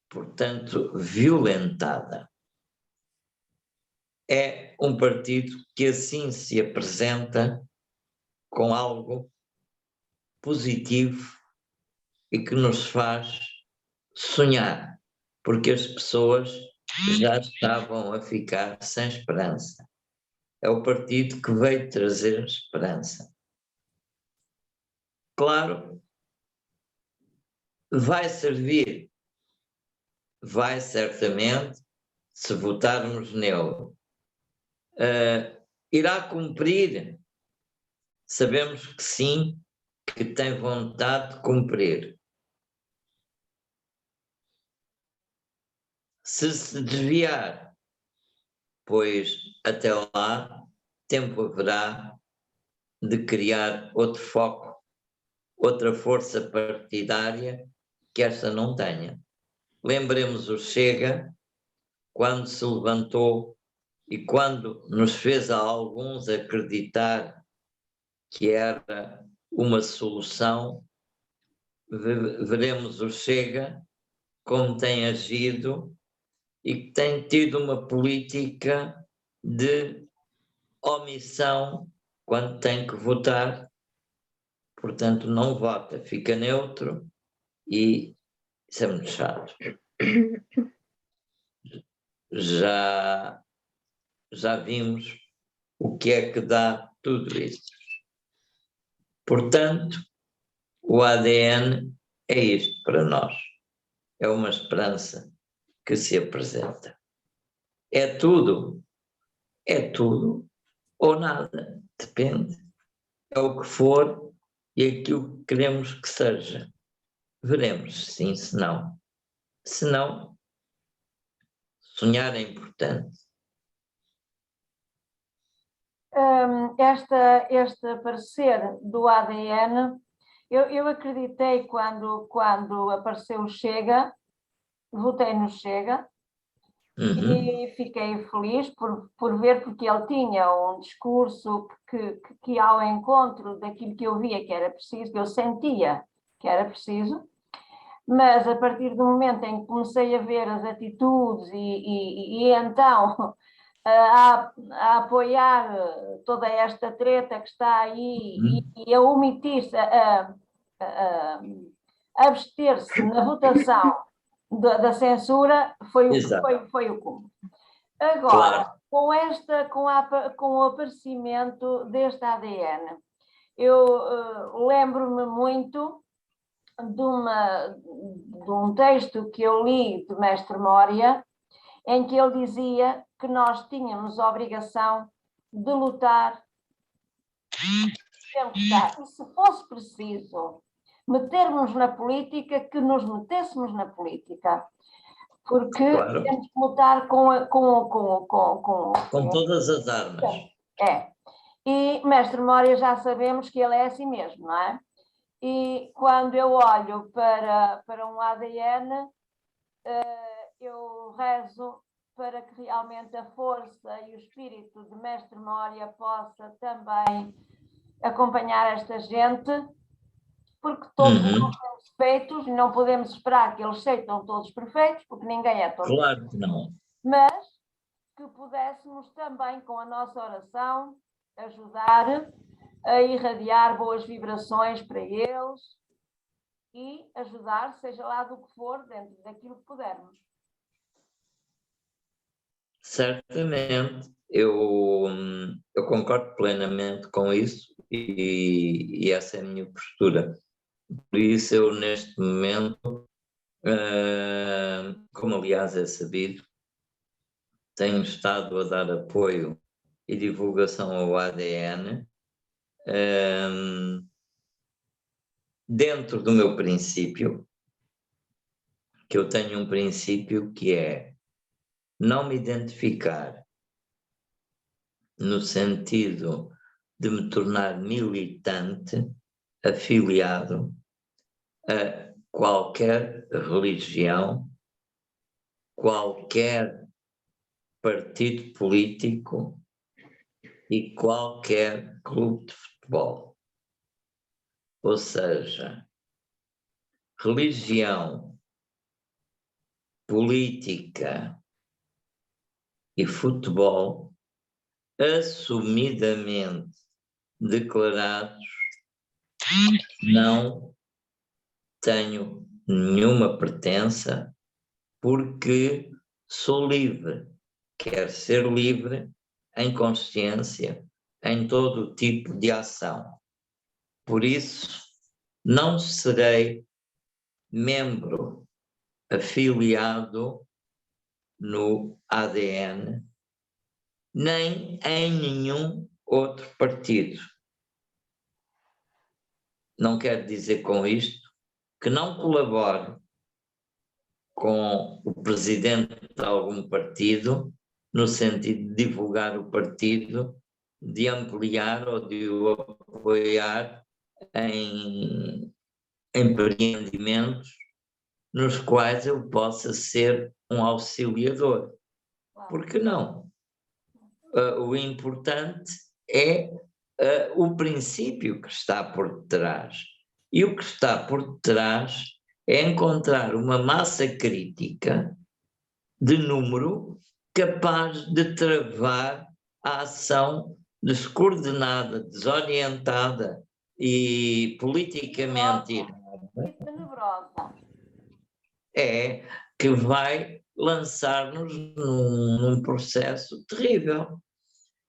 portanto, violentada. É um partido que assim se apresenta com algo positivo e que nos faz sonhar, porque as pessoas já estavam a ficar sem esperança. É o partido que veio trazer esperança. Claro, vai servir, vai certamente, se votarmos nele. Irá cumprir? Sabemos que sim, que tem vontade de cumprir. Se desviar, pois até lá tempo haverá de criar outro foco, outra força partidária que esta não tenha. Lembremos o Chega, quando se levantou e quando nos fez a alguns acreditar que era uma solução, veremos o Chega como tem agido e que tem tido uma política de omissão quando tem que votar, portanto não vota, fica neutro e isso é muito chato. Já vimos o que é que dá tudo isso. Portanto, o ADN é isto para nós. É uma esperança que se apresenta. É tudo ou nada, depende. É o que for e aquilo que queremos que seja. Veremos, sim, se não. Se não, sonhar é importante. Este aparecer do ADN, eu acreditei quando apareceu o Chega, votei no Chega, e fiquei feliz por ver, porque ele tinha um discurso que ia ao encontro daquilo que eu via que era preciso, que eu sentia que era preciso, mas a partir do momento em que comecei a ver as atitudes e então a apoiar toda esta treta que está aí e a omitir-se, a abster-se na votação da censura, foi o cúmulo. Agora, claro, com o aparecimento deste ADN, eu lembro-me muito de um texto que eu li de Mestre Moria, em que ele dizia que nós tínhamos a obrigação de lutar, e se fosse preciso metermos na política, que nos metêssemos na política, porque claro, temos que lutar com todas as armas. É. E Mestre Moria já sabemos que ele é assim mesmo, não é? E quando eu olho para um ADN, eu rezo para que realmente a força e o espírito de Mestre Moria possa também acompanhar esta gente, porque todos nós temos defeitos e não podemos esperar que eles sejam todos perfeitos, porque ninguém é todo claro perfeito. Que não. Mas que pudéssemos também, com a nossa oração, ajudar a irradiar boas vibrações para eles e ajudar, seja lá do que for, dentro daquilo que pudermos. Certamente, eu concordo plenamente com isso e essa é a minha postura. Por isso eu, neste momento, como aliás é sabido, tenho estado a dar apoio e divulgação ao ADN dentro do meu princípio, que eu tenho um princípio que é não me identificar no sentido de me tornar militante, afiliado a qualquer religião, qualquer partido político e qualquer clube de futebol. Ou seja, religião, política e futebol assumidamente declarados, não tenho nenhuma pertença, porque sou livre. Quero ser livre em consciência, em todo o tipo de ação. Por isso, não serei membro afiliado no ADN, nem em nenhum outro partido. Não quero dizer com isto que não colaboro com o presidente de algum partido, no sentido de divulgar o partido, de ampliar ou de o apoiar em empreendimentos nos quais eu possa ser um auxiliador. Por que não? O importante é o princípio que está por trás. E o que está por trás é encontrar uma massa crítica de número capaz de travar a ação descoordenada, desorientada e politicamente tenebrosa. É que vai lançar-nos num processo terrível.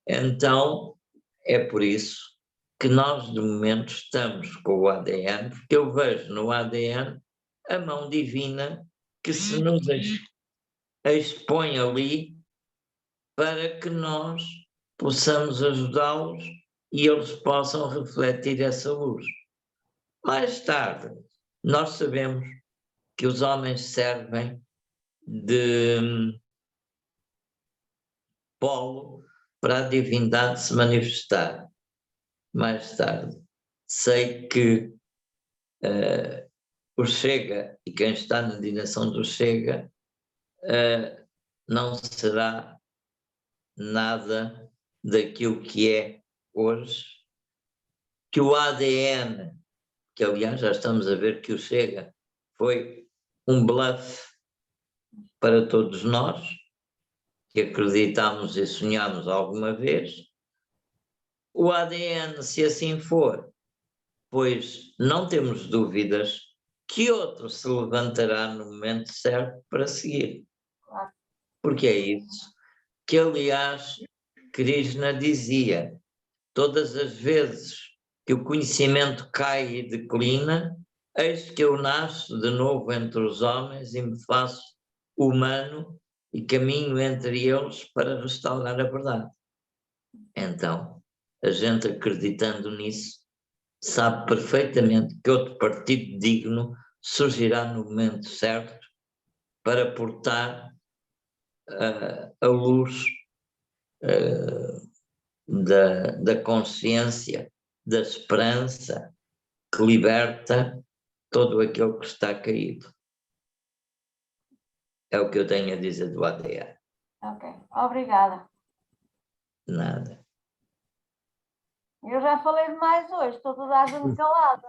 Então, é por isso que nós, de momento, estamos com o ADN, porque eu vejo no ADN a mão divina que se nos expõe ali para que nós possamos ajudá-los e eles possam refletir essa luz. Mais tarde, nós sabemos que os homens servem de polo para a divindade se manifestar. Mais tarde, sei que o Chega e quem está na direção do Chega não será nada daquilo que é hoje, que o ADN, que aliás já estamos a ver que o Chega foi um bluff para todos nós, que acreditamos e sonhamos alguma vez. O ADN, se assim for, pois não temos dúvidas que outro se levantará no momento certo para seguir. Porque é isso que, aliás, Krishna dizia: todas as vezes que o conhecimento cai e declina, eis que eu nasço de novo entre os homens e me faço humano e caminho entre eles para restaurar a verdade. Então, a gente acreditando nisso, sabe perfeitamente que outro partido digno surgirá no momento certo para portar a luz da consciência, da esperança, que liberta todo aquele que está caído. É o que eu tenho a dizer do ADN. Ok, obrigada. Nada. Eu já falei demais hoje, estou toda a gente calada.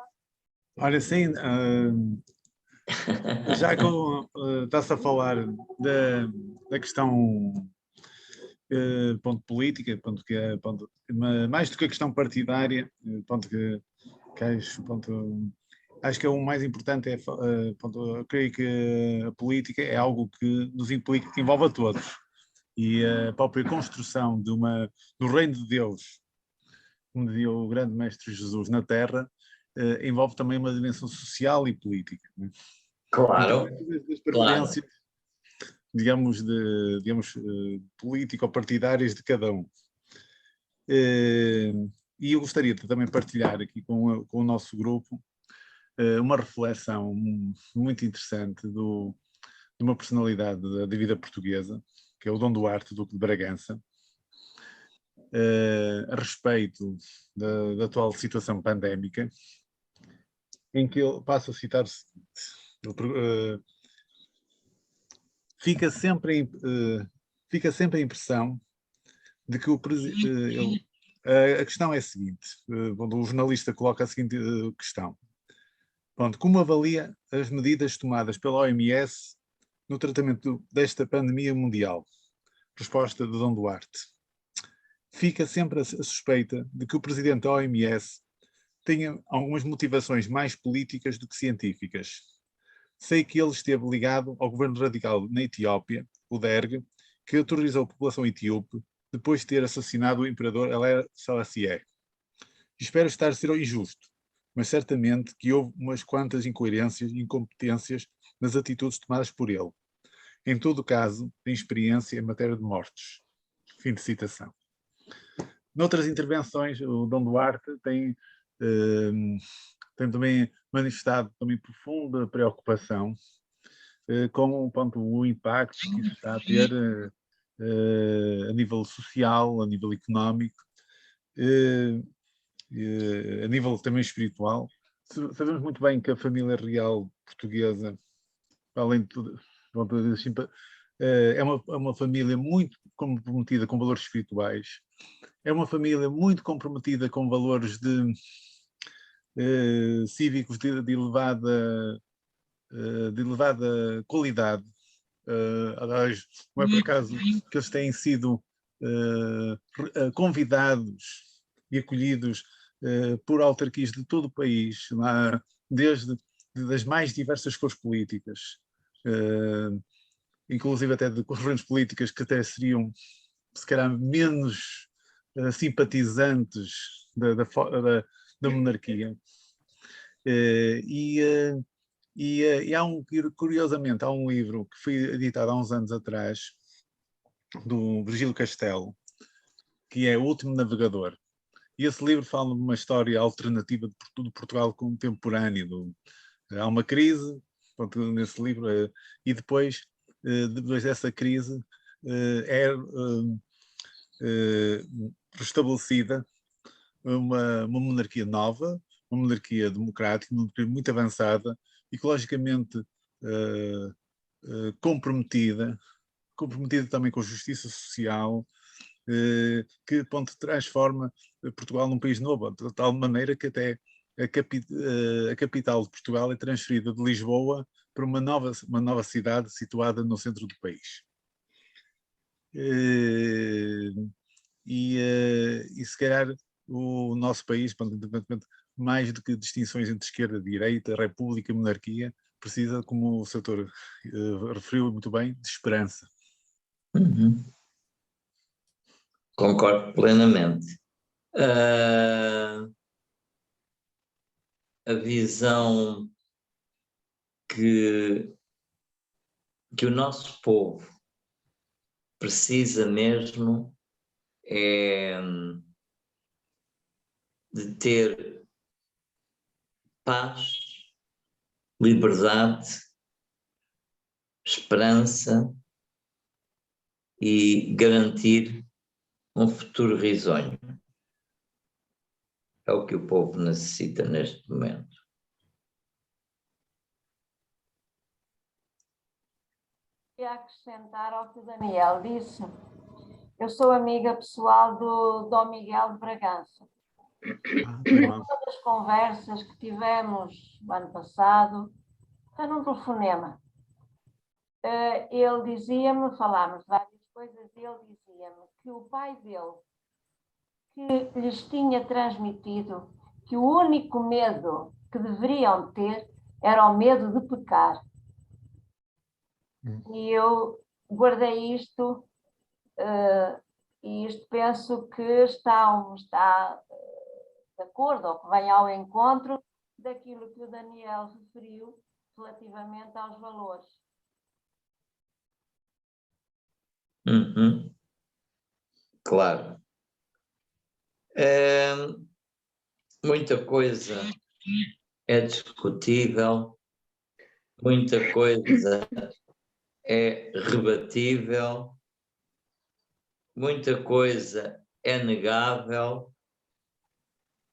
Olha, sim, já que está-se a falar da questão ponto política, mais do que a questão partidária, acho que é o mais importante, eu creio que a política é algo que nos implica, que envolve a todos, e a própria construção do reino de Deus, como dizia o grande mestre Jesus, na Terra, envolve também uma dimensão social e política. Né? Claro, Das preferências, digamos, político-partidárias de cada um. E eu gostaria de também partilhar aqui com o nosso grupo uma reflexão muito interessante de uma personalidade da vida portuguesa, que é o Dom Duarte, Duque de Bragança, a respeito da atual situação pandémica, em que eu passo a citar o seguinte: fica sempre a impressão de que a questão é a seguinte, o jornalista coloca a seguinte questão. Pronto, como avalia as medidas tomadas pela OMS no tratamento desta pandemia mundial? Resposta de Dom Duarte. Fica sempre a suspeita de que o presidente da OMS tenha algumas motivações mais políticas do que científicas. Sei que ele esteve ligado ao governo radical na Etiópia, o DERG, que autorizou a população etíope depois de ter assassinado o imperador Haile Selassie. Espero estar a ser injusto, mas certamente que houve umas quantas incoerências e incompetências nas atitudes tomadas por ele. Em todo caso, tem experiência em matéria de mortes. Fim de citação. Noutras intervenções, o Dom Duarte tem também manifestado também profunda preocupação com o impacto que isso está a ter a nível social, a nível económico, a nível também espiritual. Sabemos muito bem que a família real portuguesa, além de tudo, é uma família muito comprometida com valores espirituais, é uma família muito comprometida com valores cívicos de elevada qualidade. Aliás, não é por acaso que eles têm sido convidados e acolhidos por autarquias de todo o país, desde das mais diversas cores políticas, inclusive até de correntes políticas que até seriam, se calhar, menos simpatizantes da monarquia. Curiosamente, há um livro que foi editado há uns anos atrás, do Virgílio Castelo, que é O Último Navegador. E esse livro fala de uma história alternativa de Portugal contemporâneo. Há uma crise, nesse livro, e depois dessa crise é restabelecida uma monarquia nova, uma monarquia democrática, uma monarquia muito avançada, ecologicamente comprometida também com a justiça social, que transforma Portugal num país novo, de tal maneira que até a capital de Portugal é transferida de Lisboa para uma nova cidade situada no centro do país. E se calhar o nosso país, mais do que distinções entre esquerda, direita, república, monarquia, precisa, como o setor referiu muito bem, de esperança. Uhum. Concordo plenamente. A visão que o nosso povo precisa mesmo é de ter paz, liberdade, esperança e garantir um futuro risonho. É o que o povo necessita neste momento. Queria acrescentar ao que o Daniel disse. Eu sou amiga pessoal do Dom Miguel de Bragança. Uma das conversas que tivemos no ano passado foi num telefonema. Ele dizia-me, falámos de vários coisas dele dizia-me que o pai dele, que lhes tinha transmitido que o único medo que deveriam ter era o medo de pecar. E eu guardei isto, e isto penso que está de acordo, ou que vem ao encontro daquilo que o Daniel referiu relativamente aos valores. Claro. Muita coisa é discutível, muita coisa é rebatível, muita coisa é negável.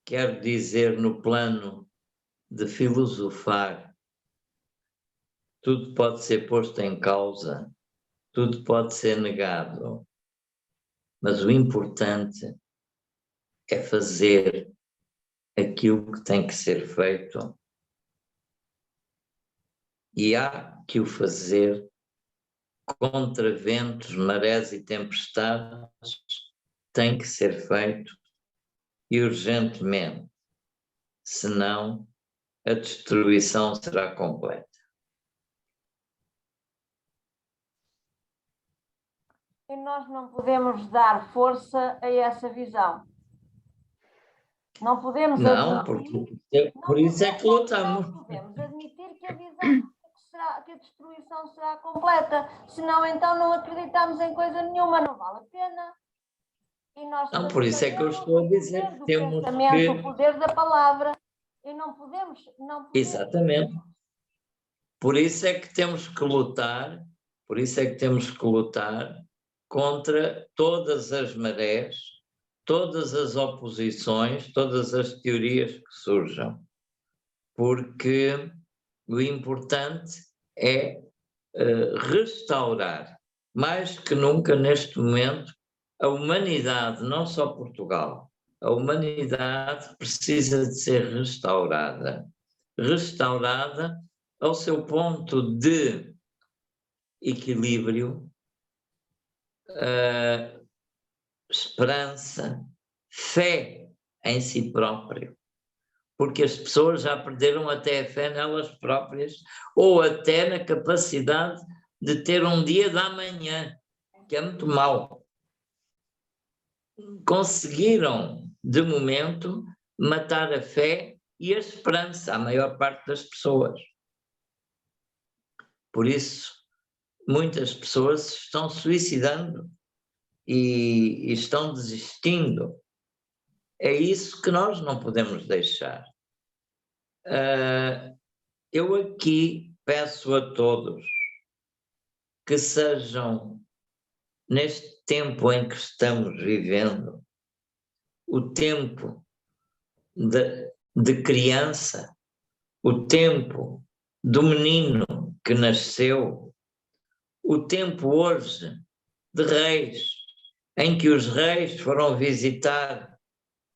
Quero dizer, no plano de filosofar, tudo pode ser posto em causa, tudo pode ser negado, mas o importante é fazer aquilo que tem que ser feito, e há que o fazer contra ventos, marés e tempestades, tem que ser feito e urgentemente, senão a destruição será completa. E nós não podemos dar força a essa visão. Não podemos admitir, por isso é que lutamos. Não podemos admitir que a visão que a destruição será completa, senão então não acreditamos em coisa nenhuma, não vale a pena. E nós por isso é que eu estou a dizer que temos que... o poder da palavra, e não podemos... Exatamente. Por isso é que temos que lutar, contra todas as marés, todas as oposições, todas as teorias que surjam, porque o importante é restaurar, mais que nunca neste momento, a humanidade, não só Portugal, a humanidade precisa de ser restaurada ao seu ponto de equilíbrio, esperança, fé em si próprio, porque as pessoas já perderam até a fé nelas próprias, ou até na capacidade de ter um dia da manhã, que é muito mau. Conseguiram, de momento, matar a fé e a esperança à maior parte das pessoas. Por isso, muitas pessoas se estão suicidando e estão desistindo. É isso que nós não podemos deixar. Eu aqui peço a todos que sejam, neste tempo em que estamos vivendo, o tempo de criança, o tempo do menino que nasceu, o tempo hoje de reis, em que os reis foram visitar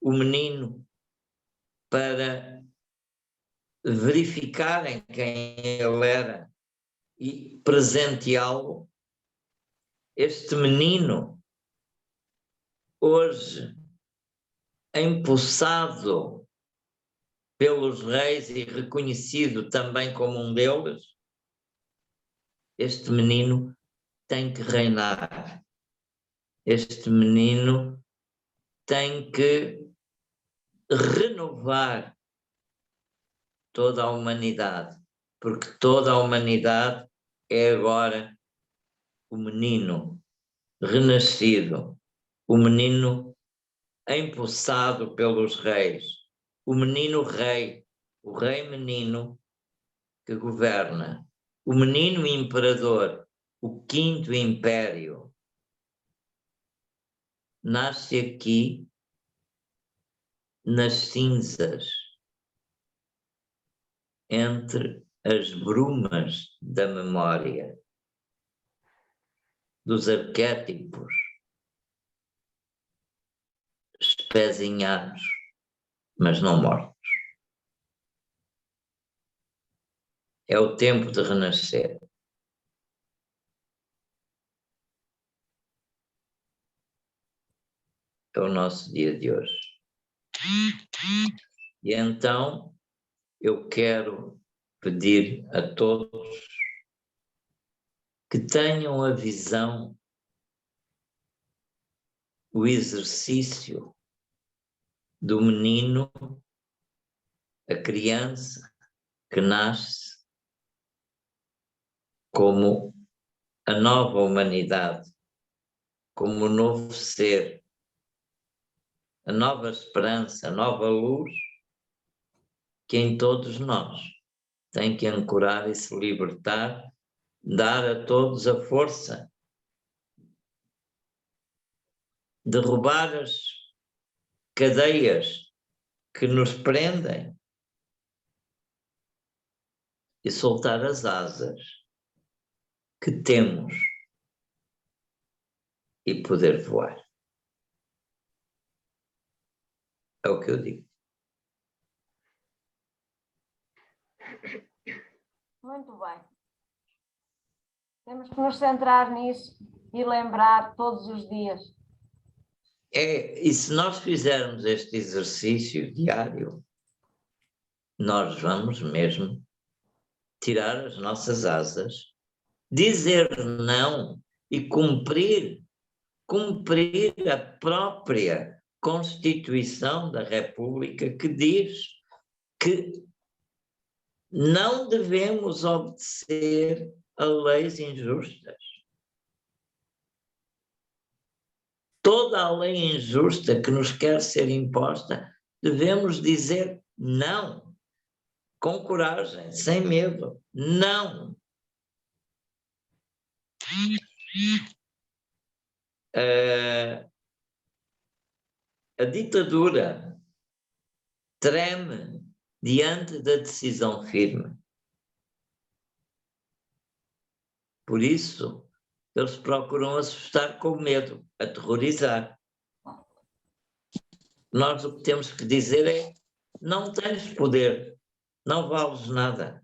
o menino para verificarem quem ele era e presenteá-lo. Este menino, hoje, empossado pelos reis e reconhecido também como um deles, este menino tem que reinar. Este menino tem que renovar toda a humanidade, porque toda a humanidade é agora o menino renascido, o menino empossado pelos reis, o menino rei, o rei menino que governa, o menino imperador, o quinto império. Nasce aqui nas cinzas, entre as brumas da memória, dos arquétipos espezinhados, mas não mortos. É o tempo de renascer. é o nosso dia de hoje. E então eu quero pedir a todos que tenham a visão, o exercício do menino, a criança que nasce como a nova humanidade, como o novo ser, a nova esperança, a nova luz que em todos nós tem que ancorar e se libertar, dar a todos a força, derrubar as cadeias que nos prendem e soltar as asas que temos e poder voar. É o que eu digo. Muito bem. Temos que nos centrar nisso e lembrar todos os dias. E se nós fizermos este exercício diário, nós vamos mesmo tirar as nossas asas, dizer não e cumprir a própria Constituição da República, que diz que não devemos obedecer a leis injustas. Toda a lei injusta que nos quer ser imposta, devemos dizer não, com coragem, sem medo, não. A ditadura treme diante da decisão firme. Por isso, eles procuram assustar com medo, aterrorizar. Nós o que temos que dizer é: não tens poder, não vales nada.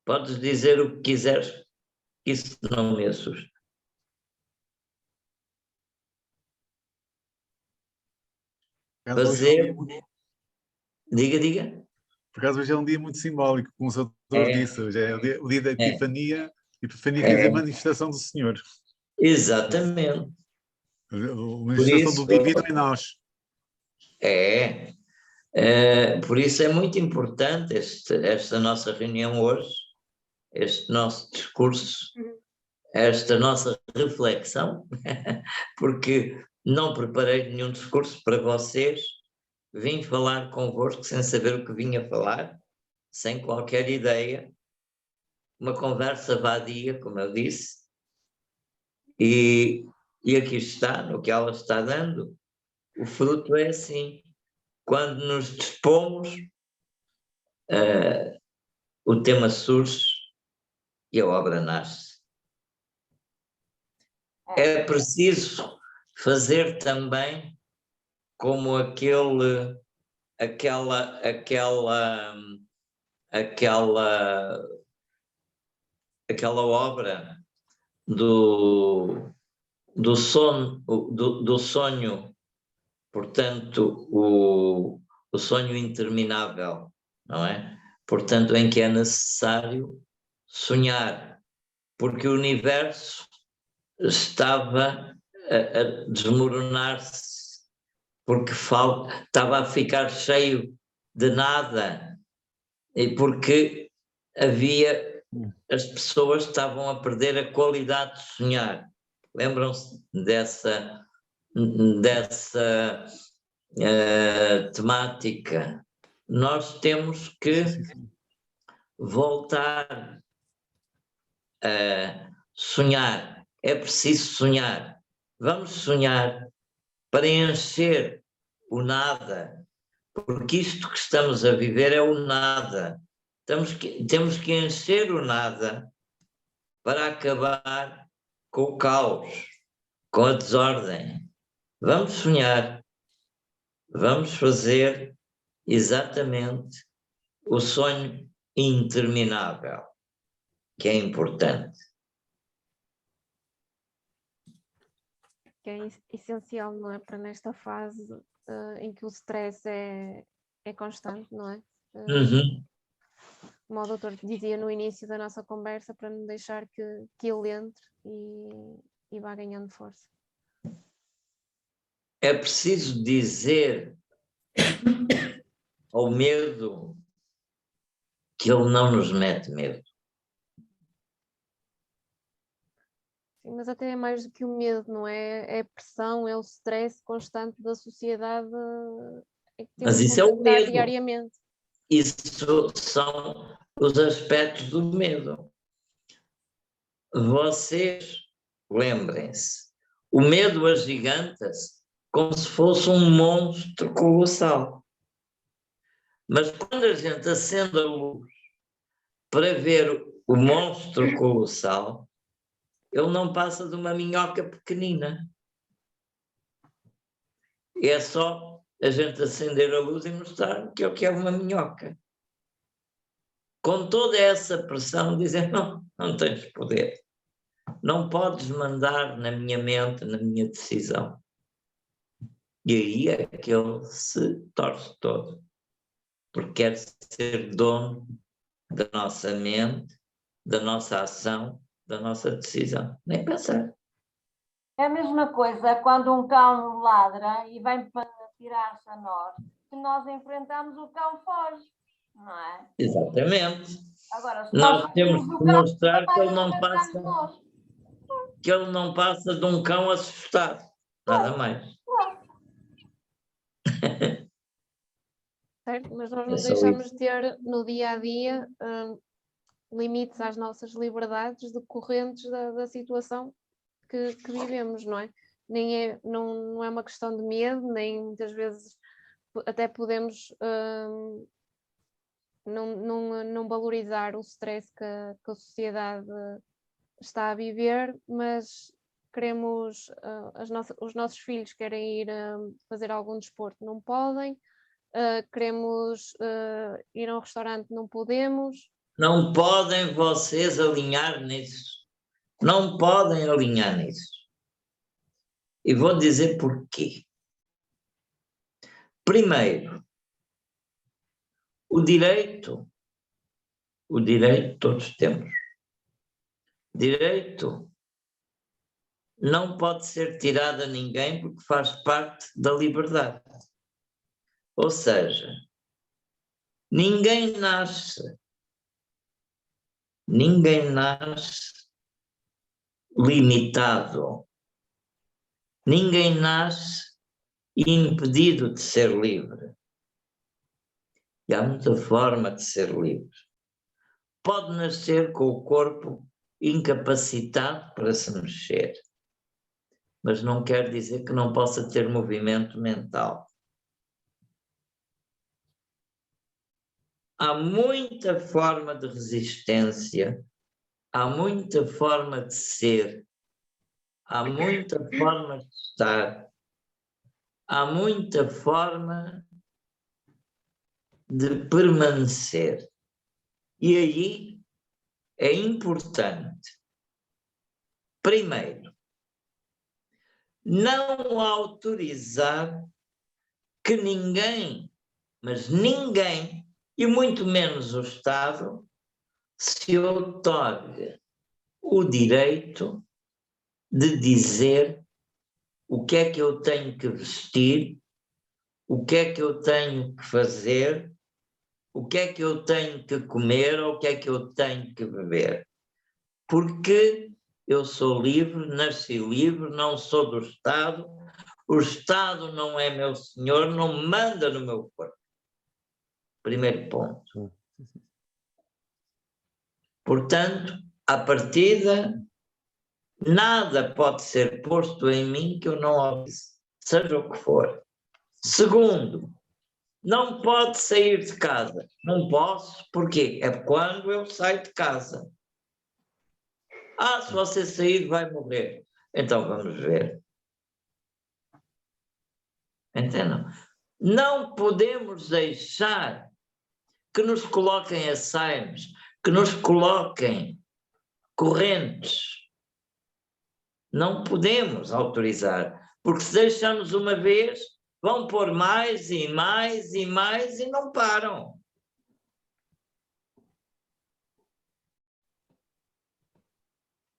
Podes dizer o que quiseres, isso não me assusta. Fazer... Diga. Por acaso hoje é um dia muito simbólico, como o Sr. Doutor disse. Hoje é o dia da Epifania. Epifania quer dizer manifestação do Senhor. Exatamente. A manifestação do divino em nós. Por isso é muito importante esta nossa reunião hoje, este nosso discurso, esta nossa reflexão, porque não preparei nenhum discurso para vocês, vim falar convosco sem saber o que vinha falar, sem qualquer ideia, uma conversa vadia, como eu disse, e aqui está, no que ela está dando, o fruto é assim. Quando nos dispomos, o tema surge e a obra nasce. É preciso fazer também como aquela obra do sonho, portanto, o sonho interminável, não é? Portanto, em que é necessário sonhar, porque o universo estava a desmoronar-se, porque estava a ficar cheio de nada, e porque as pessoas estavam a perder a qualidade de sonhar. Lembram-se dessa temática? Nós temos que voltar a sonhar. É preciso sonhar. Vamos sonhar para encher o nada, porque isto que estamos a viver é o nada. Temos que encher o nada para acabar com o caos, com a desordem. Vamos sonhar. Vamos fazer exatamente o sonho interminável, que é importante. que é essencial, não é? Para nesta fase em que o stress é constante, não é? Como o doutor dizia no início da nossa conversa, para não deixar que ele entre e vá ganhando força. É preciso dizer ao medo que ele não nos mete medo. Sim, mas até é mais do que o medo, não é? É a pressão, é o stress constante da sociedade que temos Mas isso que é o enfrentar medo. diariamente. Isso são os aspectos do medo. Vocês lembrem-se, o medo agiganta-se como se fosse um monstro colossal. Mas quando a gente acende a luz para ver o monstro colossal, ele não passa de uma minhoca pequenina. É só a gente acender a luz e mostrar que é o que é uma minhoca. Com toda essa pressão, dizer, não tens poder. Não podes mandar na minha mente, na minha decisão. E aí é que ele se torce todo. Porque quer ser dono da nossa mente, da nossa ação, da nossa decisão. Nem pensar. É a mesma coisa quando um cão ladra e vem para tirar-se a nós. Se nós enfrentamos, o cão foge, não é? Exatamente. Agora, se Nós temos o que cão mostrar que vai ele não passa, nós. que ele não passa de um cão assustado. Nada mais. Certo? Mas nós não É só deixamos isso. de ter no dia a dia limites às nossas liberdades decorrentes da situação que vivemos, não é? Não é uma questão de medo, nem muitas vezes até podemos não valorizar o stress que a sociedade está a viver, mas queremos, os nossos filhos querem ir fazer algum desporto, não podem, queremos ir a um restaurante, não podemos. Não podem vocês alinhar nisso. Não podem alinhar nisso. E vou dizer porquê. Primeiro, o direito todos temos. Direito não pode ser tirado a ninguém porque faz parte da liberdade. Ou seja, ninguém nasce limitado. Ninguém nasce impedido de ser livre. E há muita forma de ser livre. Pode nascer com o corpo incapacitado para se mexer, mas não quer dizer que não possa ter movimento mental. Há muita forma de resistência, há muita forma de ser, há muita forma de estar, há muita forma de permanecer. E aí é importante, primeiro, não autorizar que ninguém, mas ninguém, e muito menos o Estado, se outorgue o direito de dizer o que é que eu tenho que vestir, o que é que eu tenho que fazer, o que é que eu tenho que comer ou o que é que eu tenho que beber. Porque eu sou livre, nasci livre, não sou do Estado, o Estado não é meu senhor, não manda no meu corpo. Primeiro ponto. Portanto, à partida, nada pode ser posto em mim que eu não autorize, seja o que for. Segundo, não pode sair de casa. Não posso, porquê? É quando eu saio de casa. Se você sair, vai morrer. Então vamos ver. Entendam? Não podemos deixar que nos coloquem assaios, que nos coloquem correntes. Não podemos autorizar, porque se deixamos uma vez, vão pôr mais e mais e mais e não param.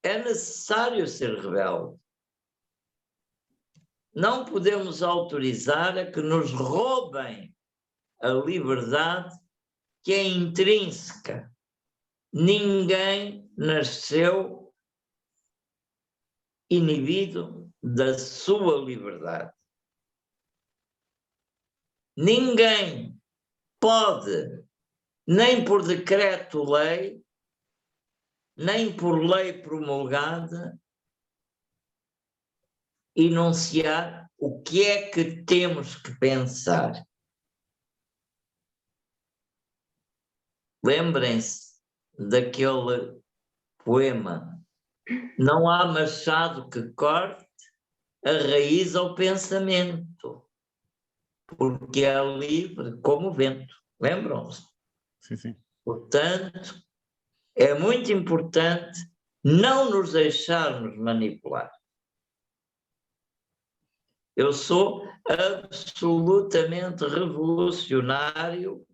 É necessário ser rebelde. Não podemos autorizar a que nos roubem a liberdade que é intrínseca. Ninguém nasceu inibido da sua liberdade. Ninguém pode, nem por decreto-lei, nem por lei promulgada, enunciar o que é que temos que pensar. Lembrem-se daquele poema: não há machado que corte a raiz ao pensamento, porque é livre como o vento. Lembram-se? Sim, sim. Portanto, é muito importante não nos deixarmos manipular. Eu sou absolutamente revolucionário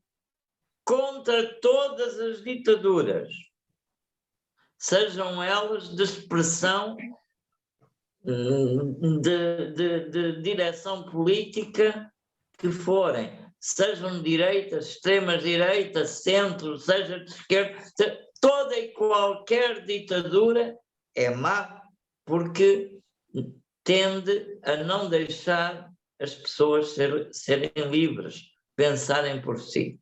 contra todas as ditaduras, sejam elas de expressão de direção política que forem, sejam de direita, extrema-direita, centro, seja de esquerda, toda e qualquer ditadura é má, porque tende a não deixar as pessoas serem livres, pensarem por si.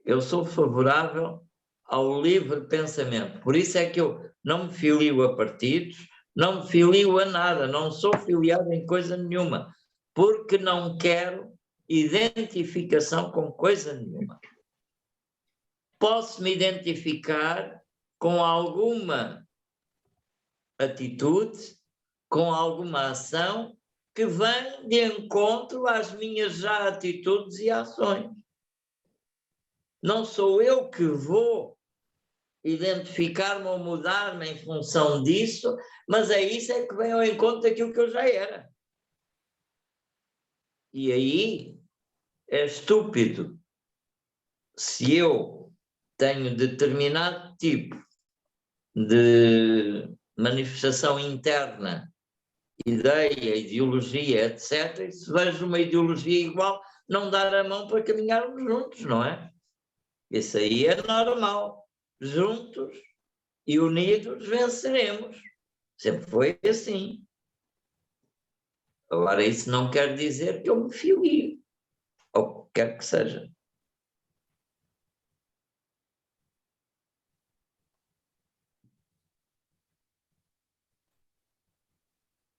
Eu sou favorável ao livre pensamento, por isso é que eu não me filio a partidos, não me filio a nada, não sou filiado em coisa nenhuma, porque não quero identificação com coisa nenhuma. Posso me identificar com alguma atitude, com alguma ação que vem de encontro às minhas já atitudes e ações. Não sou eu que vou identificar-me ou mudar-me em função disso, mas é isso que vem ao encontro daquilo que eu já era. E aí é estúpido se eu tenho determinado tipo de manifestação interna, ideia, ideologia, etc., e se vejo uma ideologia igual, não dar a mão para caminharmos juntos, não é? Isso aí é normal. Juntos e unidos venceremos. Sempre foi assim. Agora, isso não quer dizer que eu me filio, ou o que quer que seja.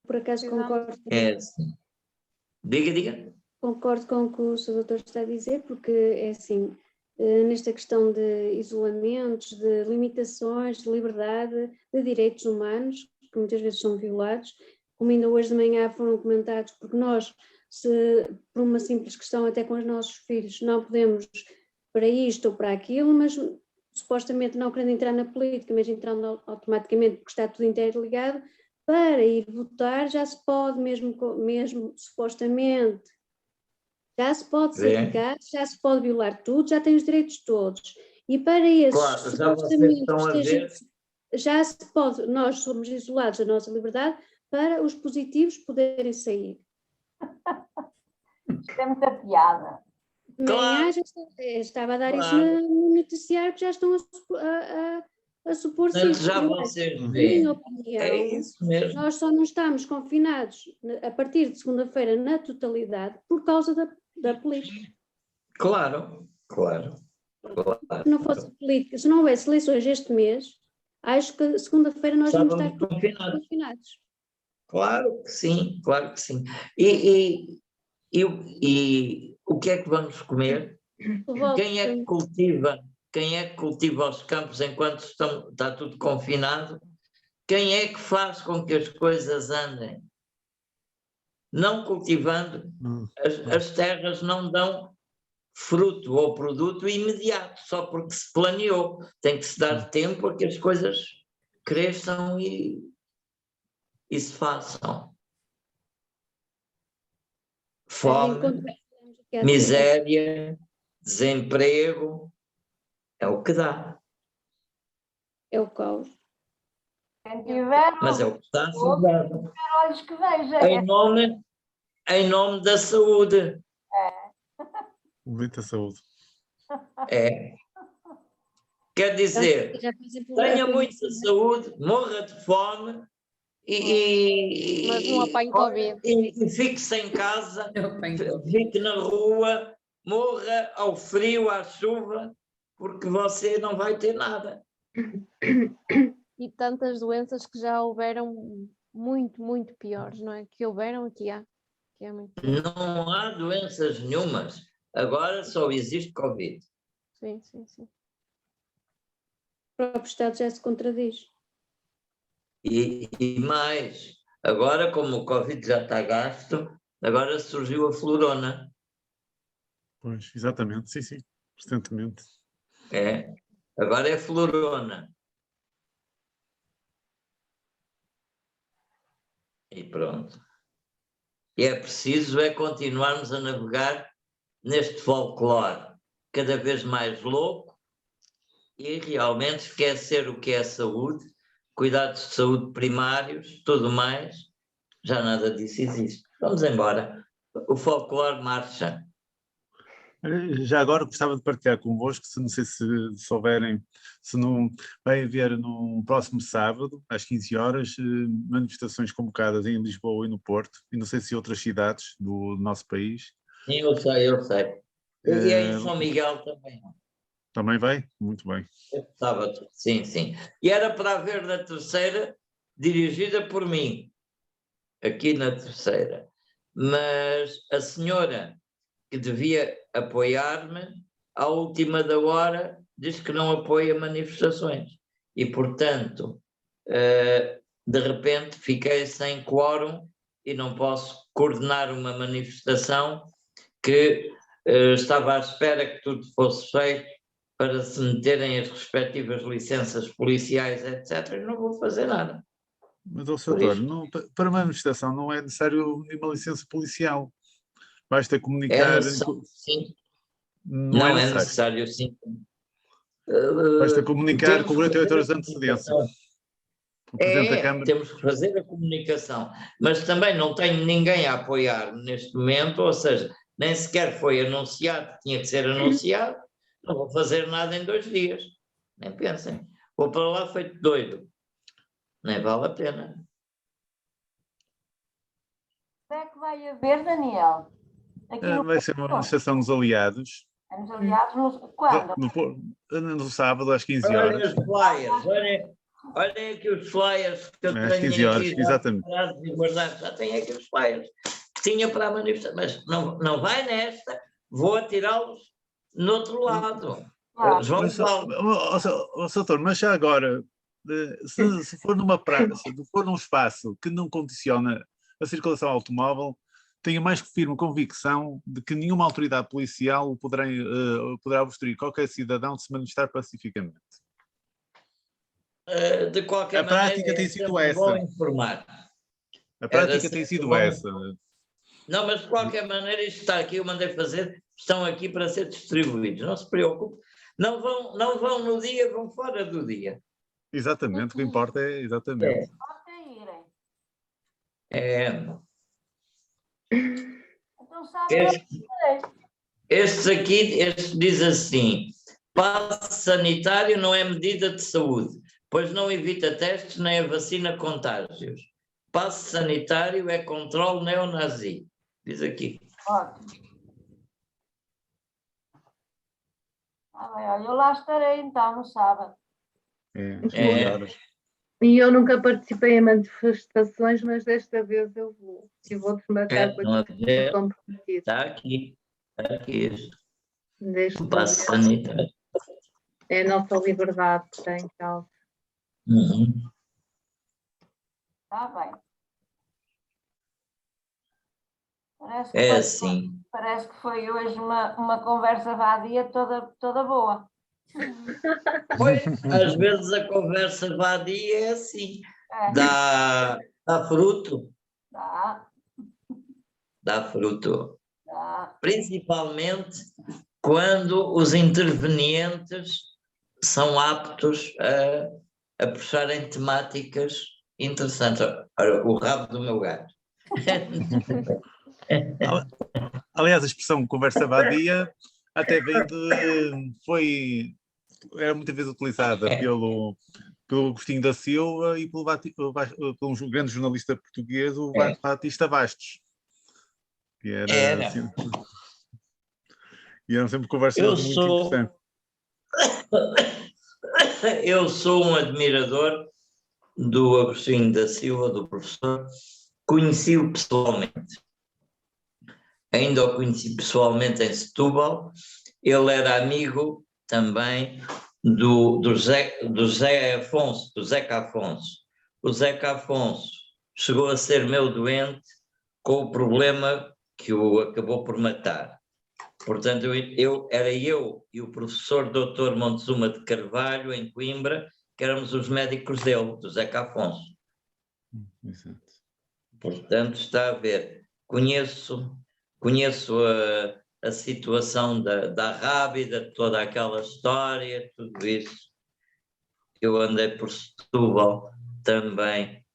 Por acaso concordo. É assim. Diga. Concordo com o que o Sr. Doutor está a dizer, porque é assim, nesta questão de isolamentos, de limitações, de liberdade, de direitos humanos, que muitas vezes são violados, como ainda hoje de manhã foram comentados, porque nós, por uma simples questão até com os nossos filhos, não podemos para isto ou para aquilo, mas supostamente não querendo entrar na política, mas entrando automaticamente, porque está tudo interligado, para ir votar já se pode, mesmo supostamente, já se pode sacar, já se pode violar tudo, já tem os direitos todos. E para esses, claro, já vocês estão a ver. Já se pode, nós somos isolados da nossa liberdade, para os positivos poderem sair. Isto é muita piada. Claro. Estava a dar isso no noticiário, que já estão a supor-se isso. Já vocês Na veem. minha opinião, É isso mesmo. nós só não estamos confinados a partir de segunda-feira na totalidade por causa da política. Claro. Se não fosse política, se não houvesse eleições este mês, acho que segunda-feira nós vamos estar confinados. Claro que sim. E o que é que vamos comer? Quem é que cultiva os campos enquanto está tudo confinado? Quem é que faz com que as coisas andem? Não cultivando, as terras não dão fruto ou produto imediato, só porque se planeou. Tem que se dar tempo a que as coisas cresçam e se façam. Fome, miséria, desemprego, é o que dá. É o caos. Quem tiver, Mas é o que está assegurado. olhos que veja. Em nome da saúde. Muita saúde. É. Quer dizer, tenha muita saúde, morra de fome Mas não apanhe Covid. e fique-se em casa, fique na rua, morra ao frio, à chuva, porque você não vai ter nada. E tantas doenças que já houveram muito, muito piores, não é? Que houveram e que há. Que é muito pior. Não há doenças nenhumas. Agora só existe Covid. Sim, sim, sim. O próprio Estado já se contradiz. E mais, agora como o Covid já está gasto, agora surgiu a florona. Pois, exatamente, sim, sim, constantemente. É, agora é florona. E pronto. E é preciso continuarmos a navegar neste folclore cada vez mais louco e realmente esquecer o que é saúde, cuidados de saúde primários, tudo mais, já nada disso existe. Vamos embora. O folclore marcha. Já agora gostava de partilhar convosco, se não sei se souberem, se não vai haver no próximo sábado, às 15 horas, manifestações convocadas em Lisboa e no Porto, e não sei se outras cidades do nosso país. Sim, eu sei. E em São Miguel também. Também vai? Muito bem. Sábado, sim. E era para haver na Terceira, dirigida por mim, aqui na Terceira. Mas a senhora que devia apoiar-me, à última da hora, diz que não apoia manifestações. E, portanto, de repente fiquei sem quórum e não posso coordenar uma manifestação que estava à espera que tudo fosse feito para se meterem as respectivas licenças policiais, etc. E não vou fazer nada. Mas, doutor, para uma manifestação não é necessário uma licença policial. Basta comunicar. Sim. Não é necessário, sim. Basta comunicar com 48 horas de antecedência. O Presidente da Câmara. Temos que fazer a comunicação. Mas também não tenho ninguém a apoiar neste momento, ou seja, nem sequer foi anunciado, tinha que ser anunciado. Não vou fazer nada em 2 dias. Nem pensem. Vou para lá feito doido. Nem vale a pena. Onde é que vai haver, Daniel? Vai ser uma manifestação dos aliados. Nos aliados, quando? No sábado, às 15 horas. Olhem aqui os flyers que eu tenho às 15 horas, aqui exatamente. guardados. Já tenho aqui os flyers que tinha para a manifestação. Mas não vai nesta, vou atirá-los no outro lado. João Paulo. Doutor, mas já agora, se for numa praça, se for num espaço que não condiciona a circulação automóvel, tenho mais que firme convicção de que nenhuma autoridade policial poderá obstruir qualquer cidadão de se manifestar pacificamente. De qualquer maneira, a prática tem sido essa. Vou informar. A prática tem sido essa. Não, mas de qualquer maneira, isto está aqui, eu mandei fazer, estão aqui para ser distribuídos. Não se preocupe. Não vão no dia, vão fora do dia. Exatamente, o que importa é exatamente. Então sabe este diz assim: passe sanitário não é medida de saúde, pois não evita testes nem a vacina contágios. Passe sanitário é controle neonazi. Diz aqui. Ótimo. Olha, eu lá estarei então no sábado. E eu nunca participei em manifestações, mas desta vez eu vou. E vou desmarcar com aquilo que estou comprometido. Está aqui. Passe sanitário. É a nossa liberdade que está em causa. Está bem. Assim. Parece que foi hoje uma conversa vadia toda boa. Pois, às vezes a conversa vadia é assim, É, dá fruto, dá, dá fruto. dá. Principalmente quando os intervenientes são aptos a puxarem temáticas interessantes. Ora, o rabo do meu gato. Aliás, a expressão conversa vadia até vem era muitas vezes utilizada pelo Agostinho da Silva e pelo um grande jornalista português, o Batista Bastos. Que Era. assim, e eram sempre conversas Eu muito sou- interessantes. Eu sou um admirador do Agostinho da Silva, do professor, conheci-o pessoalmente. Ainda o conheci pessoalmente em Setúbal. Ele era amigo também do Zeca Afonso. O Zeca Afonso chegou a ser meu doente com o problema que o acabou por matar. Portanto, era eu e o professor Dr. Montezuma de Carvalho, em Coimbra, que éramos os médicos dele, do Zeca Afonso. Exato. Portanto, está a ver, conheço a situação da Rábida, toda aquela história, tudo isso. Eu andei por Setúbal também,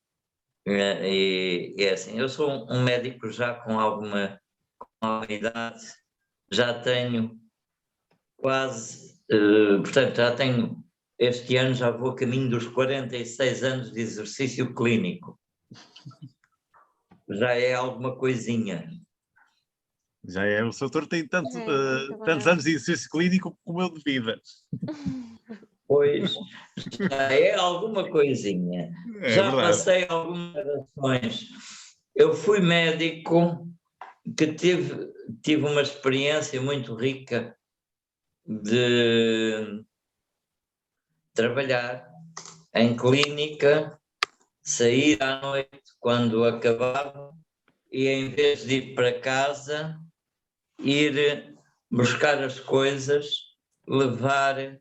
e é assim, eu sou um médico já com alguma idade, já tenho quase, portanto, este ano já vou a caminho dos 46 anos de exercício clínico. Já é alguma coisinha. Já é, o doutor tem tantos bem. anos de exercício clínico como eu de vida. Pois, já é alguma coisinha. É Já verdade. passei algumas ações. Eu fui médico que tive uma experiência muito rica de trabalhar em clínica, sair à noite quando acabava e, em vez de ir para casa, ir buscar as coisas, levar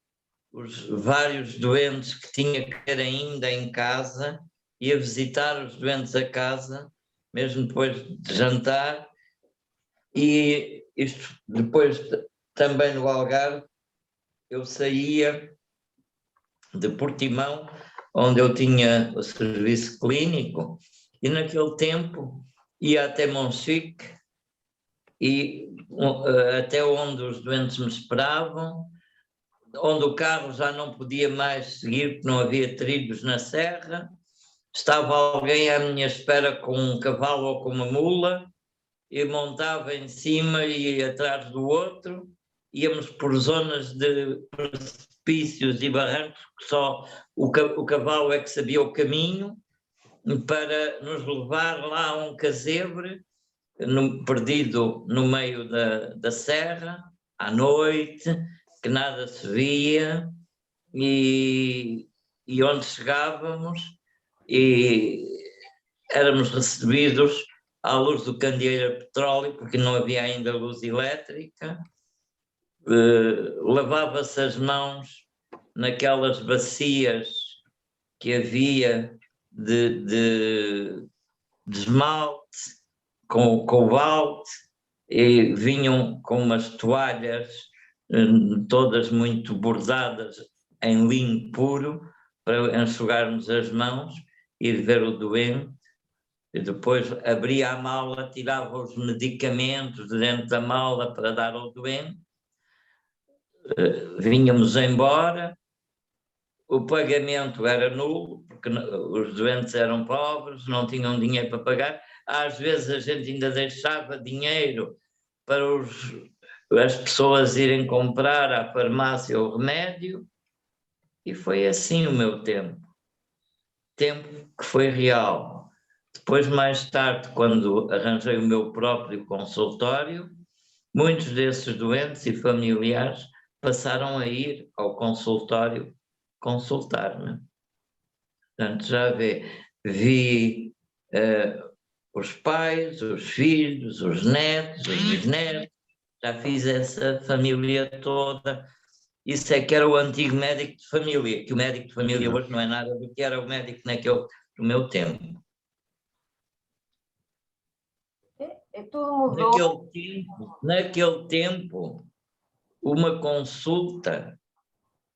os vários doentes que tinha que ter ainda em casa, ia visitar os doentes a casa, mesmo depois de jantar, e isto depois também no Algarve, eu saía de Portimão, onde eu tinha o serviço clínico, e naquele tempo ia até Monchique, e até onde os doentes me esperavam, onde o carro já não podia mais seguir, porque não havia trilhos na serra, estava alguém à minha espera com um cavalo ou com uma mula, e montava em cima e ia atrás do outro, íamos por zonas de precipícios e barrancos que só o cavalo é que sabia o caminho, para nos levar lá a um casebre, perdido no meio da serra, à noite, que nada se via, e onde chegávamos, e éramos recebidos à luz do candeeiro a petróleo, porque não havia ainda luz elétrica, lavava-se as mãos naquelas bacias que havia de esmalte, com cobalto, e vinham com umas toalhas todas muito bordadas em linho puro, para enxugarmos as mãos, ir ver o doente, e depois abria a mala, tirava os medicamentos de dentro da mala para dar ao doente, vínhamos embora, o pagamento era nulo, porque os doentes eram pobres, não tinham dinheiro para pagar, às vezes a gente ainda deixava dinheiro para as pessoas irem comprar à farmácia o remédio, e foi assim o meu tempo que foi real. Depois, mais tarde, quando arranjei o meu próprio consultório, muitos desses doentes e familiares passaram a ir ao consultório consultar-me. Portanto, já vi os pais, os filhos, os netos, os bisnetos, já fiz essa família toda, isso é que era o antigo médico de família, que o médico de família hoje não é nada do que era o médico no meu tempo. Tudo mudou. Naquele tempo, uma consulta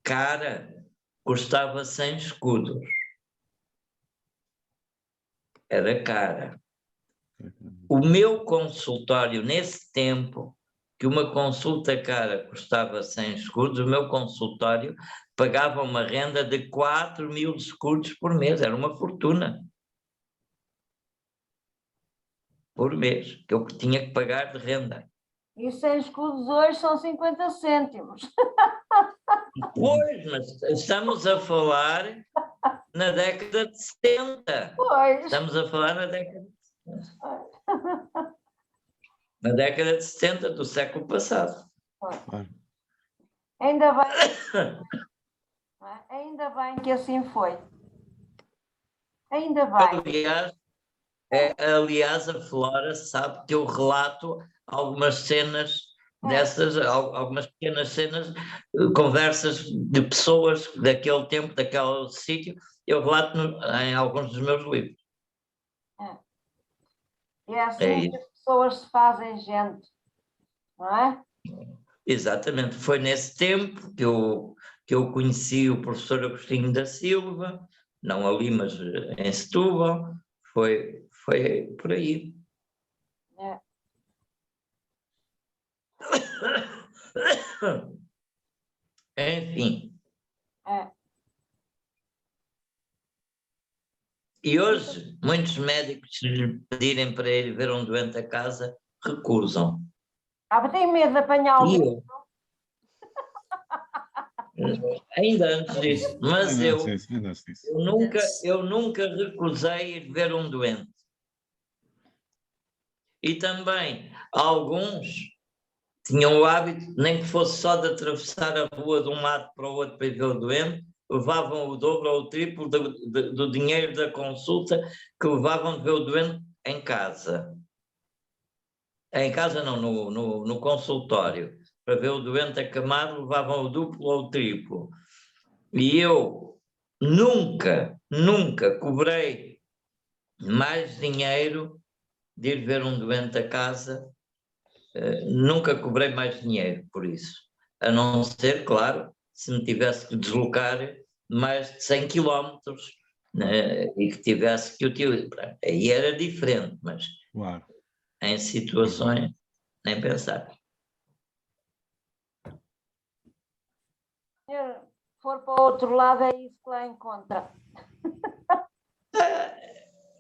cara custava 100 escudos. Era cara. O meu consultório, nesse tempo, que uma consulta cara custava 100 escudos, o meu consultório pagava uma renda de 4.000 escudos por mês. Era uma fortuna. Por mês, que eu tinha que pagar de renda. E 100 escudos hoje são 50 cêntimos. Pois, mas estamos a falar na década de 70. Pois. Estamos a falar na década de 70. Na década de 70 do século passado. Ainda bem, ainda bem que assim foi. Ainda bem. Aliás, a Flora sabe que eu relato algumas cenas dessas, algumas pequenas cenas, conversas de pessoas daquele tempo, daquele sítio, eu relato em alguns dos meus livros. E é assim que as pessoas se fazem gente, não é? Exatamente, foi nesse tempo que eu conheci o professor Agostinho da Silva, não ali, mas em Setúbal, foi por aí. Enfim. E hoje, muitos médicos, se lhe pedirem para ir ver um doente a casa, recusam. Mas tenho medo de apanhar o bicho. Ainda antes disso, mas eu nunca recusei ir ver um doente. E também, alguns tinham o hábito, nem que fosse só de atravessar a rua de um lado para o outro para ir ver o doente, levavam o dobro ou o triplo do dinheiro da consulta que levavam de ver o doente em casa. Em casa não, no consultório. Para ver o doente acamado, levavam o duplo ou o triplo. E eu nunca cobrei mais dinheiro de ir ver um doente a casa. Nunca cobrei mais dinheiro por isso. A não ser, claro, se me tivesse que deslocar mais de 100 quilómetros, né, e que tivesse que utilizar. Aí era diferente, mas em situações, nem pensar. Se for para o outro lado, é isso que lá encontra.